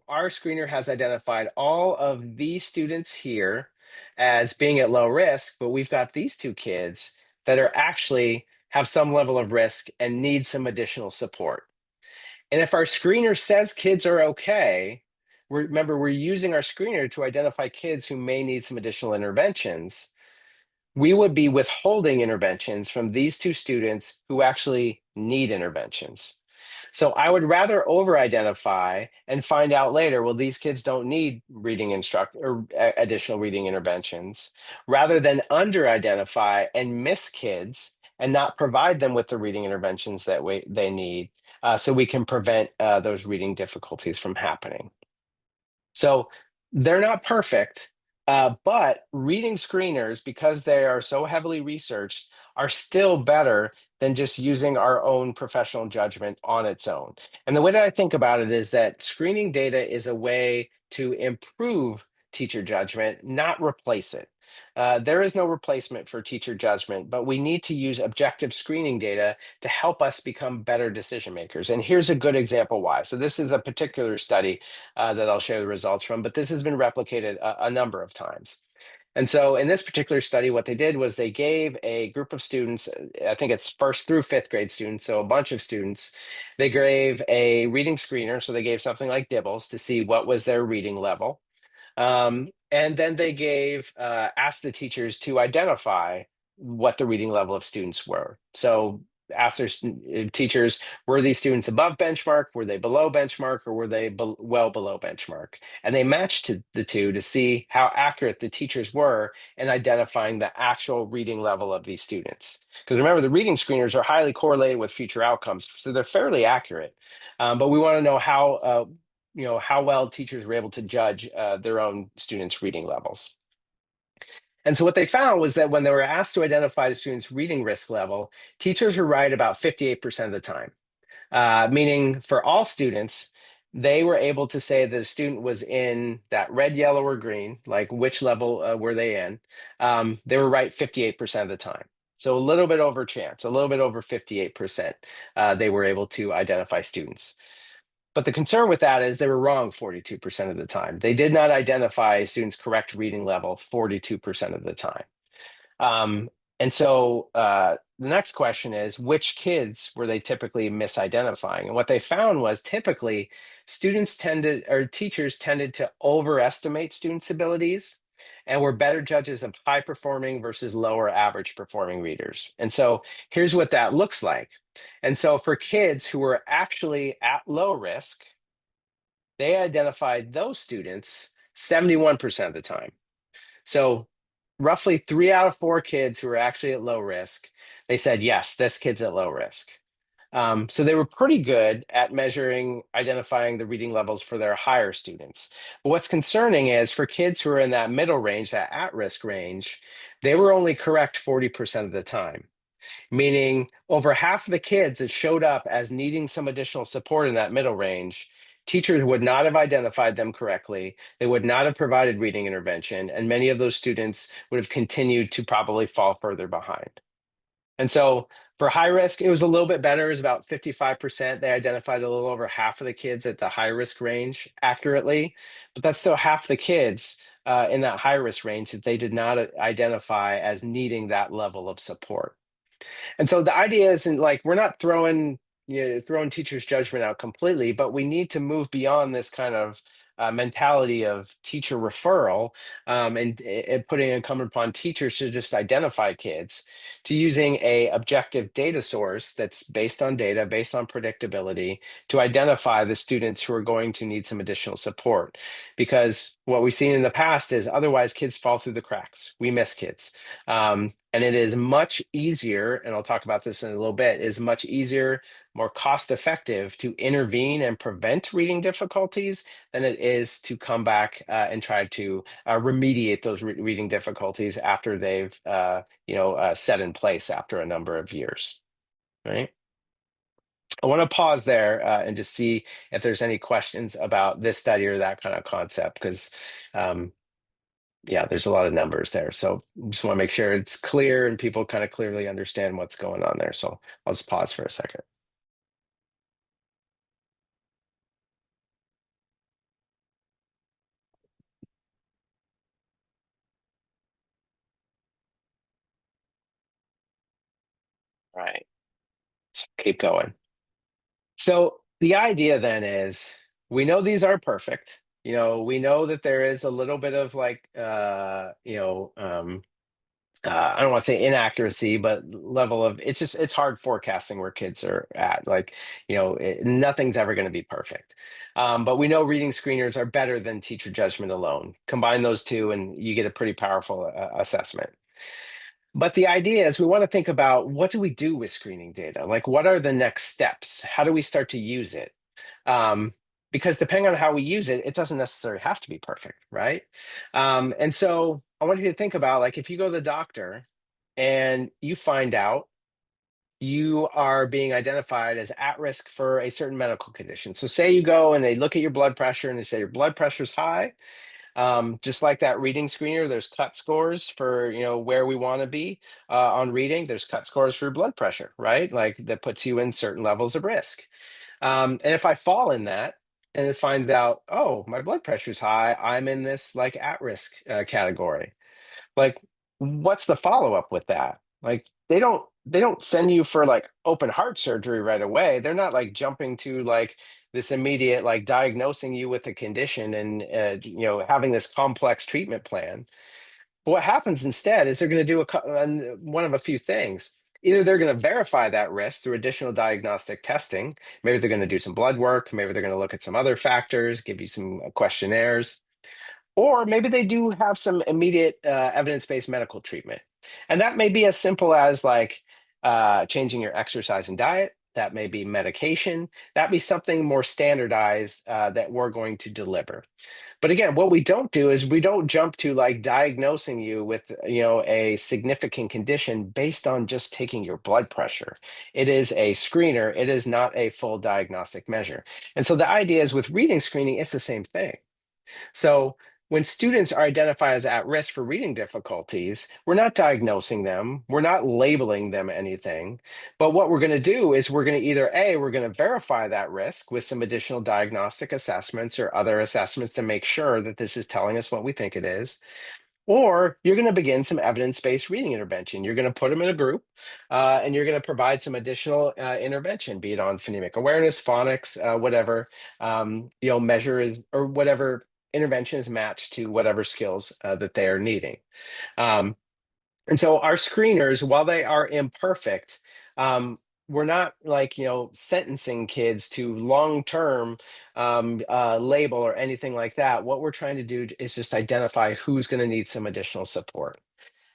our screener has identified all of these students here as being at low risk, but we've got these two kids that are actually have some level of risk and need some additional support. And if our screener says kids are okay, remember, we're using our screener to identify kids who may need some additional interventions. We would be withholding interventions from these two students who actually need interventions. So I would rather over-identify and find out later, well, these kids don't need additional reading interventions, rather than under-identify and miss kids and not provide them with the reading interventions that they need, so we can prevent those reading difficulties from happening. So they're not perfect, but reading screeners, because they are so heavily researched, are still better than just using our own professional judgment on its own. And the way that I think about it is that screening data is a way to improve teacher judgment, not replace it. There is no replacement for teacher judgment, but we need to use objective screening data to help us become better decision makers. And here's a good example why. So this is a particular study that I'll share the results from, but this has been replicated a number of times. And so in this particular study, what they did was they gave a group of students, I think it's first through fifth grade students, so a bunch of students, they gave a reading screener. So they gave something like Dibbles to see what was their reading level. And then they asked the teachers to identify what the reading level of students were. So asked their teachers, were these students above benchmark, were they below benchmark, or were they well below benchmark? And they matched the two to see how accurate the teachers were in identifying the actual reading level of these students. Because remember, the reading screeners are highly correlated with future outcomes, so they're fairly accurate. But we want to know how well teachers were able to judge their own students' reading levels. And so what they found was that when they were asked to identify the student's reading risk level, teachers were right about 58% of the time. Meaning for all students, they were able to say that a student was in that red, yellow, or green, like which level were they in. They were right 58% of the time. So a little bit over chance, a little bit over 58%, they were able to identify students. But the concern with that is they were wrong 42% of the time. They did not identify a student's correct reading level 42% of the time. And so the next question is, which kids were they typically misidentifying? And what they found was typically teachers tended to overestimate students' abilities and were better judges of high performing versus lower average performing readers. And so here's what that looks like. And so for kids who were actually at low risk, they identified those students 71% of the time. So roughly 3 out of 4 kids who were actually at low risk, they said, yes, this kid's at low risk. So they were pretty good at measuring, identifying the reading levels for their higher students. But what's concerning is for kids who are in that middle range, that at-risk range, they were only correct 40% of the time, meaning over half of the kids that showed up as needing some additional support in that middle range, teachers would not have identified them correctly. They would not have provided reading intervention, and many of those students would have continued to probably fall further behind. And so for high risk, it was a little bit better. It was about 55%. They identified a little over half of the kids at the high risk range accurately, but that's still half the kids in that high risk range that they did not identify as needing that level of support. And so the idea isn't like we're not throwing teachers' judgment out completely, but we need to move beyond this kind of mentality of teacher referral and putting incumbent upon teachers to just identify kids to using a objective data source that's based on data, based on predictability to identify the students who are going to need some additional support. Because what we've seen in the past is otherwise kids fall through the cracks. We miss kids. And it is much easier, and I'll talk about this in a little bit, is much easier, more cost effective to intervene and prevent reading difficulties than it is to come back and try to remediate those reading difficulties after they've set in place after a number of years, right? I want to pause there and just see if there's any questions about this study or that kind of concept, because yeah, there's a lot of numbers there. So just want to make sure it's clear and people kind of clearly understand what's going on there. So I'll just pause for a second. All right, so keep going. So the idea then is we know these are perfect. We know that there is a little bit of like, I don't want to say inaccuracy, but level of it's hard forecasting where kids are at. Like, nothing's ever going to be perfect. But we know reading screeners are better than teacher judgment alone. Combine those two, and you get a pretty powerful assessment. But the idea is we want to think about what do we do with screening data? Like, what are the next steps? How do we start to use it? Um, because depending on how we use it, it doesn't necessarily have to be perfect, right? And so I want you to think about like if you go to the doctor and you find out you are being identified as at risk for a certain medical condition. So say you go and they look at your blood pressure and they say your blood pressure's high. Just like that reading screener, there's cut scores for where we want to be on reading. There's cut scores for blood pressure, right? Like that puts you in certain levels of risk. And if I fall in that and it finds out, oh, my blood pressure's high, I'm in this like at risk category. Like, what's the follow up with that? Like, they don't send you for like open heart surgery right away. They're not like jumping to like this immediate like diagnosing you with the condition and having this complex treatment plan. But what happens instead is they're going to do one of a few things. Either they're going to verify that risk through additional diagnostic testing. Maybe they're going to do some blood work. Maybe they're going to look at some other factors, give you some questionnaires. Or maybe they do have some immediate evidence-based medical treatment. And that may be as simple as like changing your exercise and diet. That may be medication. That be something more standardized that we're going to deliver. But again, what we don't do is we don't jump to like diagnosing you with, a significant condition based on just taking your blood pressure. It is a screener. It is not a full diagnostic measure. And so the idea is with reading screening, it's the same thing. So when students are identified as at risk for reading difficulties, we're not diagnosing them, we're not labeling them anything. But what we're going to do is we're going to either we're going to verify that risk with some additional diagnostic assessments or other assessments to make sure that this is telling us what we think it is. Or you're going to begin some evidence-based reading intervention. You're going to put them in a group and you're going to provide some additional intervention, be it on phonemic awareness, phonics, whatever, measure or whatever intervention is matched to whatever skills that they are needing. And so our screeners, while they are imperfect, we're not like, sentencing kids to long-term label or anything like that. What we're trying to do is just identify who's going to need some additional support.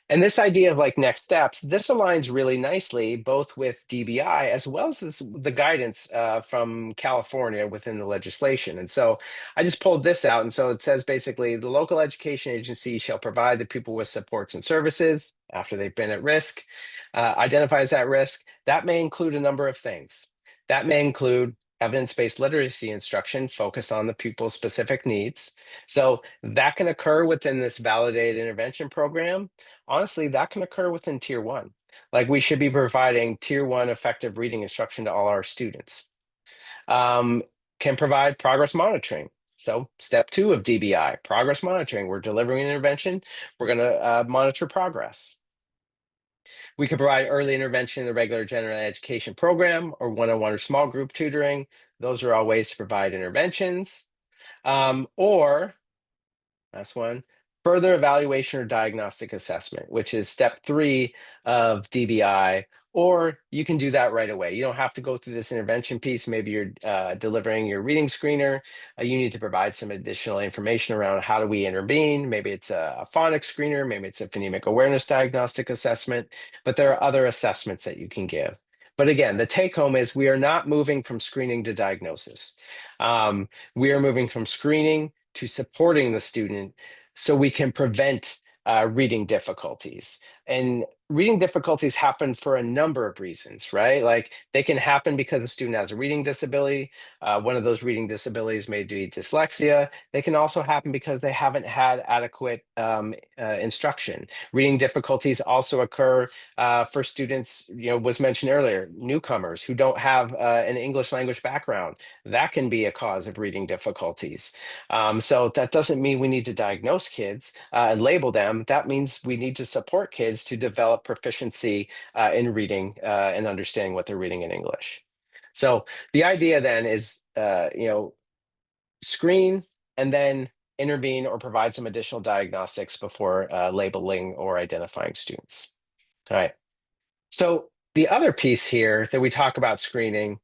And this idea of like next steps, this aligns really nicely both with DBI as well as the guidance from California within the legislation. And so I just pulled this out. And so it says basically the local education agency shall provide the people with supports and services after they've been at risk, identifies that risk. That may include a number of things. That may include evidence-based literacy instruction focused on the pupil's specific needs. So that can occur within this validated intervention program. Honestly, that can occur within tier one. Like we should be providing tier one effective reading instruction to all our students. Um, can provide progress monitoring. So step 2 of DBI, progress monitoring. We're delivering an intervention. We're going to monitor progress. We can provide early intervention in the regular general education program or one-on-one or small group tutoring. Those are all ways to provide interventions. Or last one, further evaluation or diagnostic assessment, which is step 3 of DBI, or you can do that right away. You don't have to go through this intervention piece. Maybe you're delivering your reading screener. You need to provide some additional information around how do we intervene. Maybe it's a phonics screener, maybe it's a phonemic awareness diagnostic assessment, but there are other assessments that you can give. But again, the take home is we are not moving from screening to diagnosis. We are moving from screening to supporting the student so we can prevent reading difficulties. And reading difficulties happen for a number of reasons, right? Like they can happen because a student has a reading disability. One of those reading disabilities may be dyslexia. They can also happen because they haven't had adequate instruction. Reading difficulties also occur for students, was mentioned earlier, newcomers who don't have an English language background. That can be a cause of reading difficulties. So that doesn't mean we need to diagnose kids and label them. That means we need to support kids to develop proficiency in reading and understanding what they're reading in English. So the idea then is, screen and then intervene or provide some additional diagnostics before labeling or identifying students. All right. So the other piece here that we talk about screening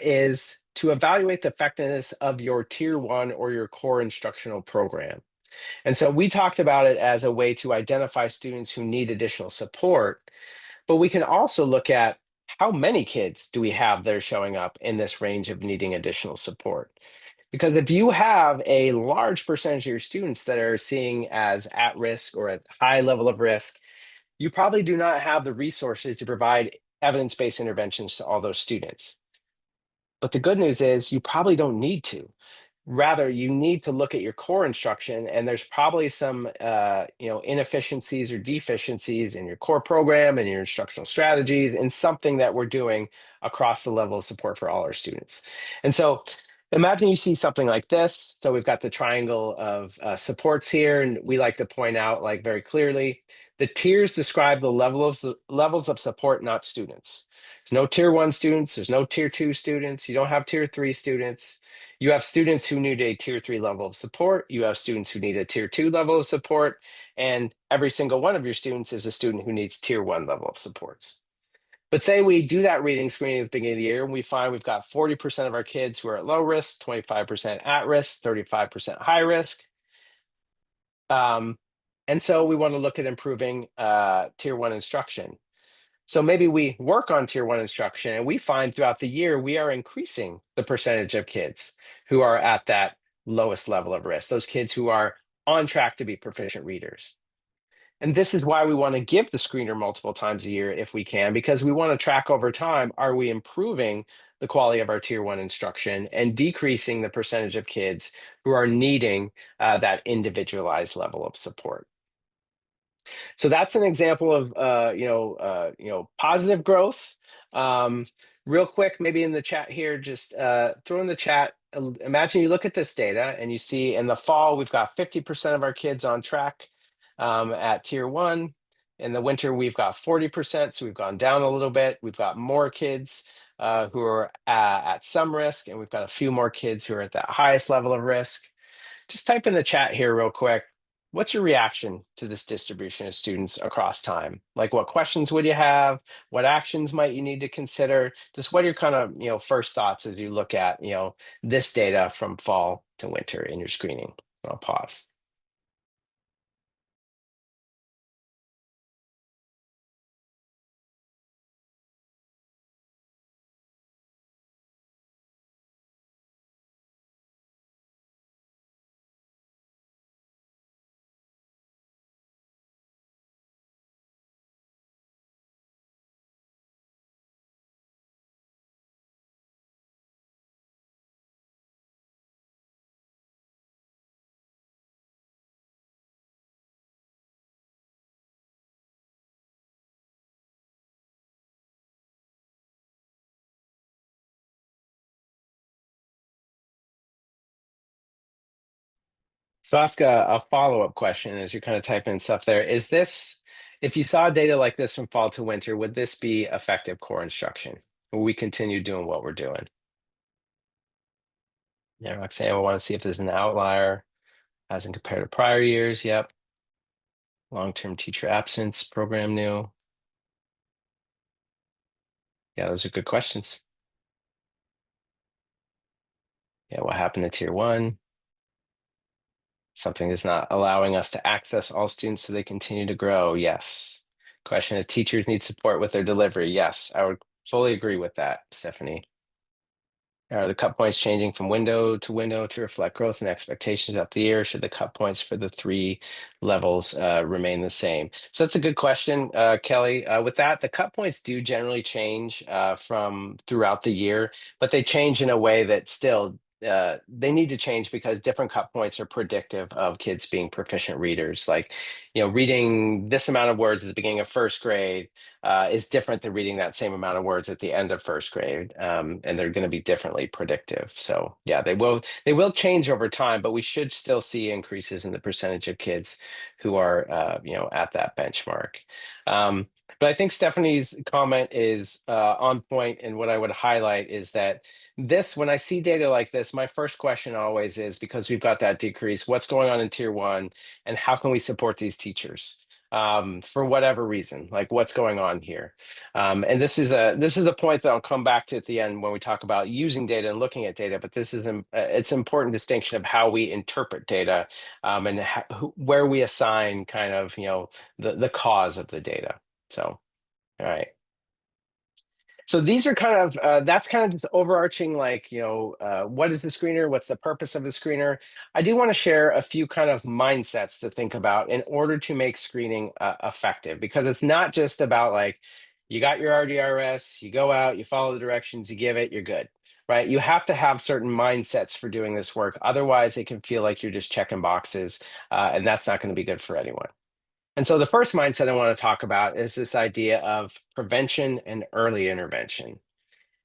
is to evaluate the effectiveness of your tier one or your core instructional program. And so we talked about it as a way to identify students who need additional support, but we can also look at how many kids do we have that are showing up in this range of needing additional support. Because if you have a large percentage of your students that are seeing as at risk or at high level of risk, you probably do not have the resources to provide evidence-based interventions to all those students. But the good news is you probably don't need to. Rather, you need to look at your core instruction, and there's probably some inefficiencies or deficiencies in your core program and your instructional strategies and something that we're doing across the level of support for all our students. And so imagine you see something like this. So we've got the triangle of supports here, and we like to point out like very clearly, the tiers describe the levels of support, not students. There's no tier 1 students, there's no tier 2 students, you don't have tier 3 students. You have students who need a tier 3 level of support. You have students who need a tier 2 level of support. And every single one of your students is a student who needs tier 1 level of supports. But say we do that reading screening at the beginning of the year and we find we've got 40% of our kids who are at low risk, 25% at risk, 35% high risk. And so we want to look at improving tier 1 instruction. So maybe we work on tier 1 instruction and we find throughout the year we are increasing the percentage of kids who are at that lowest level of risk, those kids who are on track to be proficient readers. And this is why we want to give the screener multiple times a year if we can, because we want to track over time, are we improving the quality of our tier 1 instruction and decreasing the percentage of kids who are needing that individualized level of support. So that's an example of positive growth. Real quick, maybe in the chat here, just throw in the chat. Imagine you look at this data and you see in the fall we've got 50% of our kids on track at tier 1. In the winter we've got 40%, so we've gone down a little bit. We've got more kids who are at some risk, and we've got a few more kids who are at that highest level of risk. Just type in the chat here real quick. what's your reaction to this distribution of students across time? Like, what questions would you have? What actions might you need to consider? Just what are your kind of, first thoughts as you look at, this data from fall to winter in your screening? I'll pause. So ask a follow-up question as you're kind of typing stuff there. Is this, if you saw data like this from fall to winter, would this be effective core instruction? Will we continue doing what we're doing? Yeah, Roxanne, we want to see if there's an outlier as in compared to prior years. Yep. Long-term teacher absence, program new. Yeah, those are good questions. Yeah, what happened to tier one? Something is not allowing us to access all students so they continue to grow. Yes. Question if teachers need support with their delivery. Yes, I would fully agree with that, Stephanie. Are the cut points changing from window to reflect growth and expectations up the year? Should the cut points for the three levels remain the same? So that's a good question, Kelly. With that, the cut points do generally change from throughout the year, but they change in a way that still they need to change because different cut points are predictive of kids being proficient readers. Like, reading this amount of words at the beginning of first grade is different than reading that same amount of words at the end of first grade, and they're going to be differently predictive. So yeah, they will change over time, but we should still see increases in the percentage of kids who are at that benchmark. But I think Stephanie's comment is on point, and what I would highlight is that when I see data like this, my first question always is, because we've got that decrease, what's going on in tier one, and how can we support these teachers? For whatever reason, like what's going on here. And this is a point that I'll come back to at the end when we talk about using data and looking at data. But this is it's an important distinction of how we interpret data, and where we assign kind of the cause of the data. So, all right. So these are kind of that's kind of just overarching, like, what is the screener? What's the purpose of the screener? I do want to share a few kind of mindsets to think about in order to make screening effective, because it's not just about like you got your RDRS, you go out, you follow the directions, you give it, you're good, right? You have to have certain mindsets for doing this work. Otherwise, it can feel like you're just checking boxes, and that's not going to be good for anyone. And so the first mindset I want to talk about is this idea of prevention and early intervention.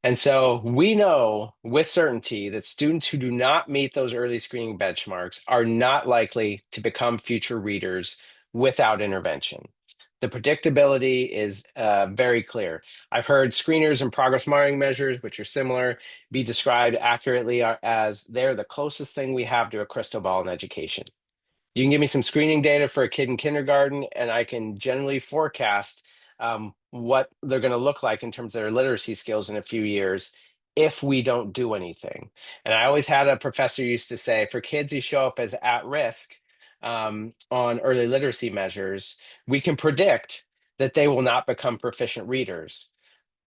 And so we know with certainty that students who do not meet those early screening benchmarks are not likely to become future readers without intervention. The predictability is very clear. I've heard screeners and progress monitoring measures, which are similar, be described accurately as they're the closest thing we have to a crystal ball in education. You can give me some screening data for a kid in kindergarten, and I can generally forecast what they're going to look like in terms of their literacy skills in a few years if we don't do anything. And I always had a professor used to say, for kids who show up as at risk on early literacy measures, we can predict that they will not become proficient readers.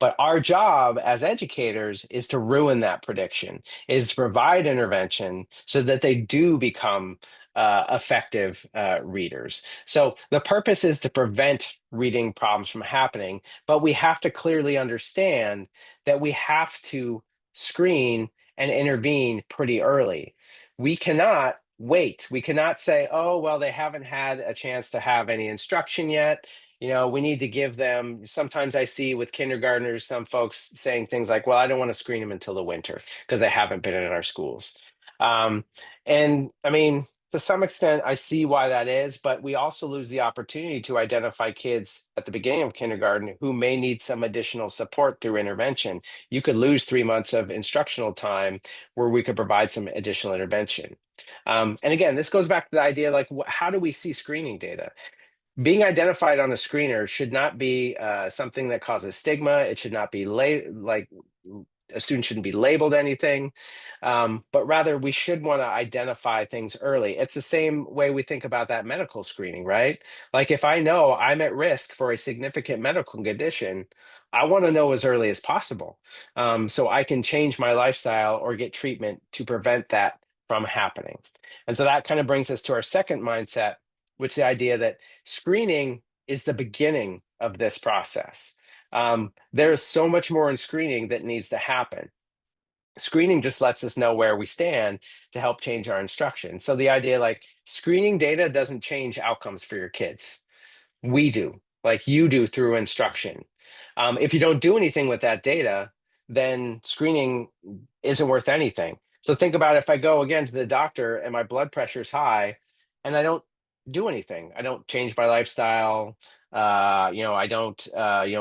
But our job as educators is to ruin that prediction, is to provide intervention so that they do become effective readers. So the purpose is to prevent reading problems from happening, but we have to clearly understand that we have to screen and intervene pretty early. We cannot wait. We cannot say, oh, well, they haven't had a chance to have any instruction yet. We need to give them. Sometimes I see with kindergartners, some folks saying things like, well, I don't want to screen them until the winter because they haven't been in our schools. And I mean, To some extent, I see why that is, but we also lose the opportunity to identify kids at the beginning of kindergarten who may need some additional support through intervention. You could lose 3 months of instructional time where we could provide some additional intervention. And again, this goes back to the idea like, how do we see screening data? Being identified on a screener should not be something that causes stigma. It should not be like a student shouldn't be labeled anything, but rather we should want to identify things early. It's the same way we think about that medical screening, right? Like if I know I'm at risk for a significant medical condition, I want to know as early as possible, so I can change my lifestyle or get treatment to prevent that from happening. And so that kind of brings us to our second mindset, which is the idea that screening is the beginning of this process. There is so much more in screening that needs to happen. Screening just lets us know where we stand to help change our instruction. So the idea like screening data doesn't change outcomes for your kids. We do, like you do through instruction. If you don't do anything with that data, then screening isn't worth anything. So think about if I go again to the doctor and my blood pressure is high and I don't do anything, I don't change my lifestyle, I don't,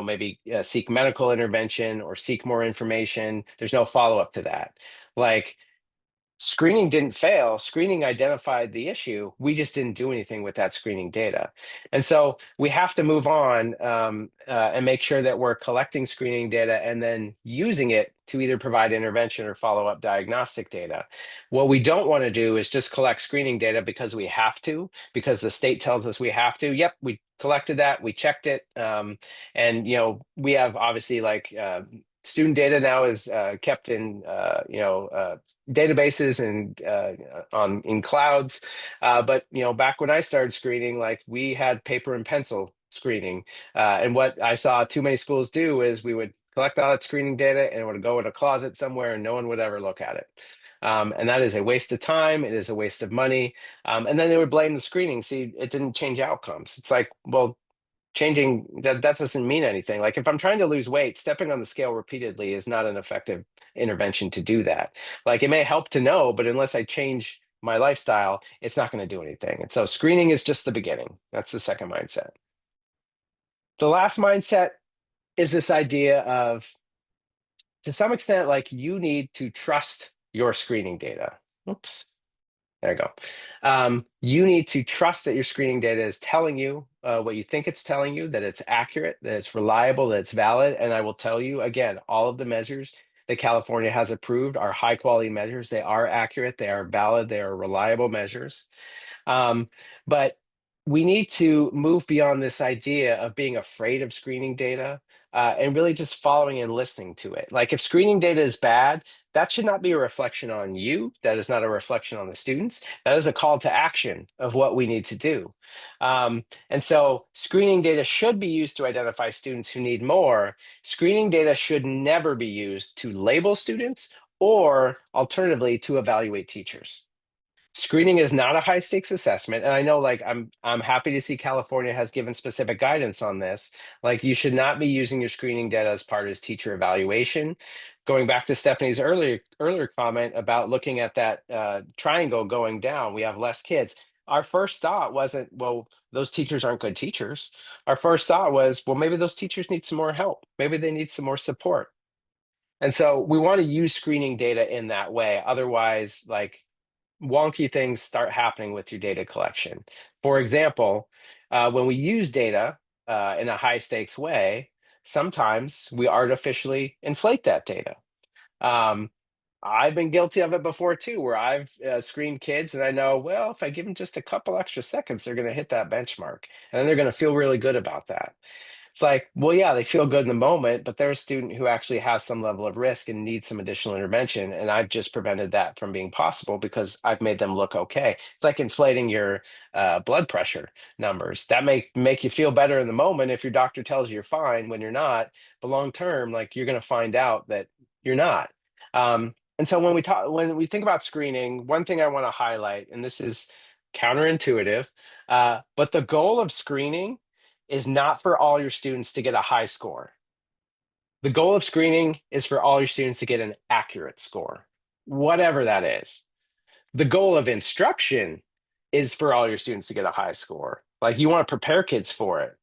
maybe seek medical intervention or seek more information. There's no follow up to that. Like screening didn't fail. Screening identified the issue. We just didn't do anything with that screening data. And so we have to move on and make sure that we're collecting screening data and then using it to either provide intervention or follow up diagnostic data. What we don't want to do is just collect screening data because we have to, because the state tells us we have to. Yep, we collected that, we checked it. And, we have obviously like, student data now is kept in databases and on in clouds. But back when I started screening, like we had paper and pencil screening, and what I saw too many schools do is we would collect all that screening data and it would go in a closet somewhere, and no one would ever look at it. And that is a waste of time. It is a waste of money. And then they would blame the screening. See, it didn't change outcomes. It's like, well, changing that doesn't mean anything. Like if I'm trying to lose weight, stepping on the scale repeatedly is not an effective intervention to do that. Like it may help to know, but unless I change my lifestyle, it's not going to do anything. And so screening is just the beginning. That's the second mindset. The last mindset is this idea of, to some extent, like you need to trust your screening data. Oops. There you go. You need to trust that your screening data is telling you what you think it's telling you, that it's accurate, that it's reliable, that it's valid. And I will tell you again, all of the measures that California has approved are high quality measures. They are accurate, they are valid, they are reliable measures. But we need to move beyond this idea of being afraid of screening data and really just following and listening to it. Like if screening data is bad, that should not be a reflection on you. That is not a reflection on the students. That is a call to action of what we need to do. And so screening data should be used to identify students who need more. Screening data should never be used to label students or alternatively to evaluate teachers. Screening is not a high stakes assessment, and I know like I'm happy to see California has given specific guidance on this. Like you should not be using your screening data as part of teacher evaluation. Going back to Stephanie's earlier comment about looking at that triangle going down, we have less kids. Our first thought wasn't, well, those teachers aren't good teachers. Our first thought was, well, maybe those teachers need some more help. Maybe they need some more support. And so we want to use screening data in that way. Otherwise, like wonky things start happening with your data collection. For example, when we use data in a high stakes way, sometimes we artificially inflate that data. Um, I've been guilty of it before too, where I've screened kids and I know, well, if I give them just a couple extra seconds, they're going to hit that benchmark and then they're going to feel really good about that. It's like, well, yeah, they feel good in the moment, but they're a student who actually has some level of risk and needs some additional intervention. And I've just prevented that from being possible because I've made them look okay. It's like inflating your blood pressure numbers. That make you feel better in the moment if your doctor tells you you're fine when you're not. But long term, like you're going to find out that you're not. And so when we think about screening, one thing I want to highlight, and this is counterintuitive, but the goal of screening is not for all your students to get a high score. The goal of screening is for all your students to get an accurate score, whatever that is. The goal of instruction is for all your students to get a high score. Like you want to prepare kids for it.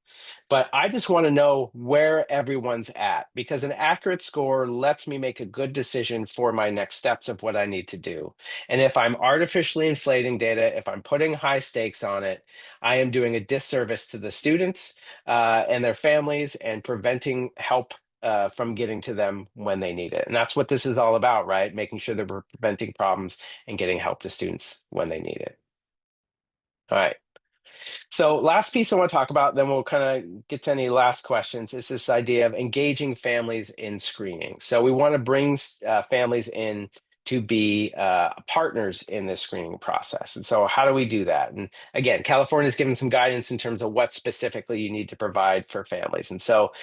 But I just want to know where everyone's at because an accurate score lets me make a good decision for my next steps of what I need to do. And if I'm artificially inflating data, if I'm putting high stakes on it, I am doing a disservice to the students and their families and preventing help from getting to them when they need it. And that's what this is all about, right? Making sure that we're preventing problems and getting help to students when they need it. All right. So last piece I want to talk about, then we'll kind of get to any last questions, is this idea of engaging families in screening. So we want to bring families in to be partners in this screening process. And so how do we do that? And again, California has given some guidance in terms of what specifically you need to provide for families. And so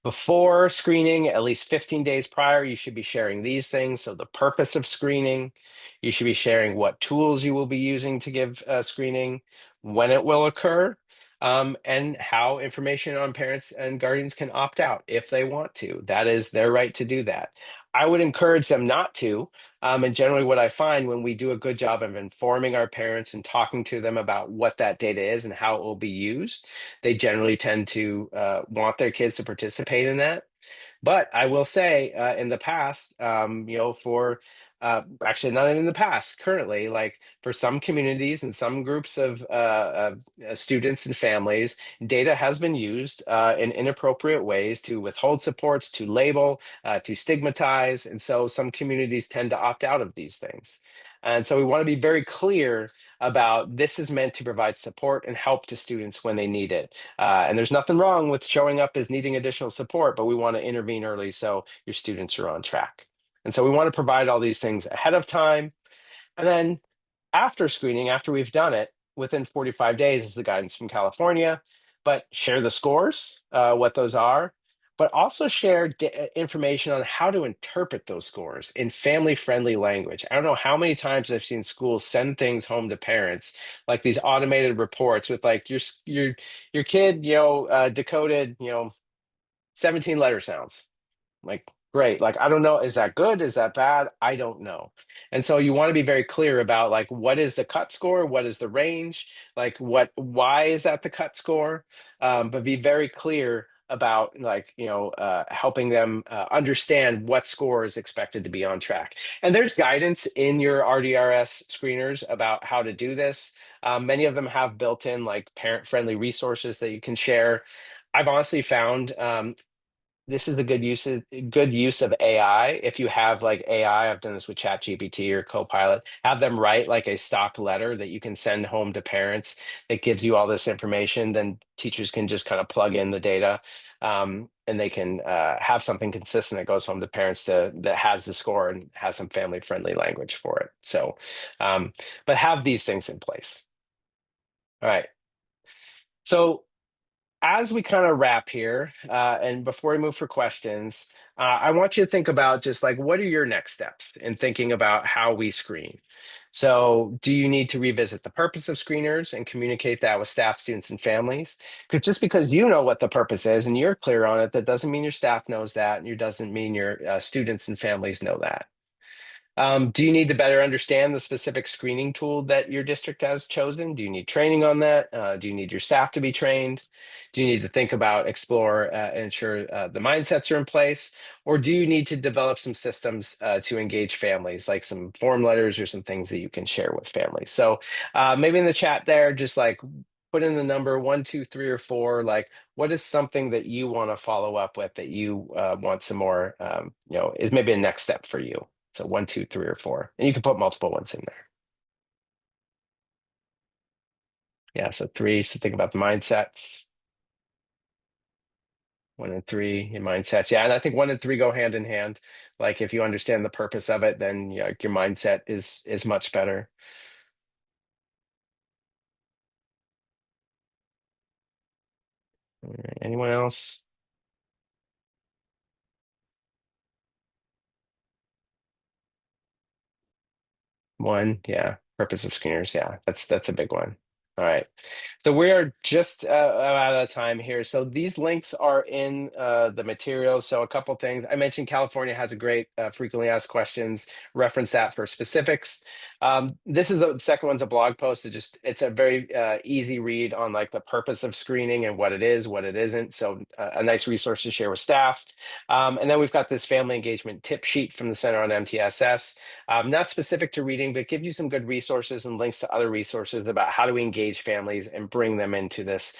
before screening, at least 15 days prior, you should be sharing these things. So the purpose of screening, you should be sharing what tools you will be using to give screening, when it will occur, and how information on parents and guardians can opt out if they want to. That is their right to do that. I would encourage them not to. And generally, what I find when we do a good job of informing our parents and talking to them about what that data is and how it will be used, they generally tend to want their kids to participate in that. But I will say, in the past, for actually not even in the past, currently, like for some communities and some groups of students and families, data has been used in inappropriate ways to withhold supports, to label, to stigmatize. And so some communities tend to opt out of these things. And so we want to be very clear about this is meant to provide support and help to students when they need it. And there's nothing wrong with showing up as needing additional support, but we want to intervene early so your students are on track. And so we want to provide all these things ahead of time. And then after screening, after we've done it, within 45 days is the guidance from California, but share the scores, what those are, but also share information on how to interpret those scores in family-friendly language. I don't know how many times I've seen schools send things home to parents, like these automated reports with like your kid, decoded, 17 letter sounds. Like, great. Like, I don't know. Is that good? Is that bad? I don't know. And so you want to be very clear about like what is the cut score? What is the range? Like why is that the cut score? But be very clear about like, helping them understand what score is expected to be on track. And there's guidance in your RDRS screeners about how to do this. Many of them have built-in like parent-friendly resources that you can share. I've honestly found this is a good use of AI. If you have like AI, I've done this with ChatGPT or Copilot, have them write like a stock letter that you can send home to parents that gives you all this information. Then teachers can just kind of plug in the data, and they can have something consistent that goes home to parents that has the score and has some family friendly language for it. So, but have these things in place. All right. So as we kind of wrap here, and before we move for questions, I want you to think about just like what are your next steps in thinking about how we screen? So, do you need to revisit the purpose of screeners and communicate that with staff, students, and families? Because just because you know what the purpose is and you're clear on it, that doesn't mean your staff knows that, and it doesn't mean your students and families know that. Do you need to better understand the specific screening tool that your district has chosen? Do you need training on that? Do you need your staff to be trained? Do you need to think about, explore, ensure the mindsets are in place? Or do you need to develop some systems to engage families, like some form letters or some things that you can share with families? So maybe in the chat there, just like put in the number 1, 2, 3, or 4, like what is something that you want to follow up with that you want some more, is maybe a next step for you. So 1, 2, 3, or 4, and you can put multiple ones in there. Yeah, so 3, so think about the mindsets. 1 and 3, your mindsets. Yeah, and I think 1 and 3 go hand in hand. Like if you understand the purpose of it, then your mindset is much better. All right, anyone else? 1, yeah. Purpose of screeners, yeah. That's a big one. All right. So we are just out of time here. So these links are in the materials. So a couple things. I mentioned California has a great frequently asked questions. Reference that for specifics. This is the second one's a blog post. It's a very easy read on like the purpose of screening and what it is, what it isn't. So a nice resource to share with staff. And then we've got this family engagement tip sheet from the Center on MTSS. Not specific to reading, but give you some good resources and links to other resources about how to engage families and bring them into this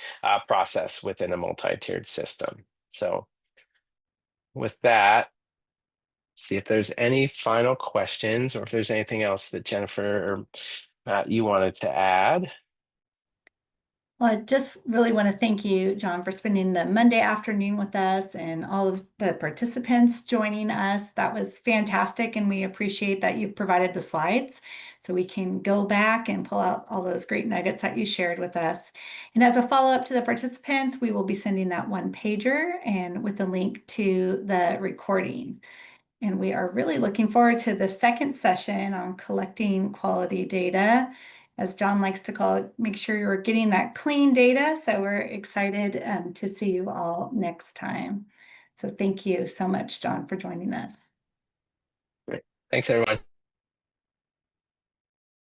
process within a multi-tiered system. So with that, see if there's any final questions or if there's anything else that Jennifer or Matt, you wanted to add. Well, I just really want to thank you, John, for spending the Monday afternoon with us and all of the participants joining us. That was fantastic, and we appreciate that you've provided the slides so we can go back and pull out all those great nuggets that you shared with us. And as a follow-up to the participants, we will be sending that one pager and with a link to the recording. And we are really looking forward to the second session on collecting quality data. As John likes to call it, make sure you're getting that clean data. So we're excited to see you all next time. So thank you so much, John, for joining us. Great. Thanks, everyone.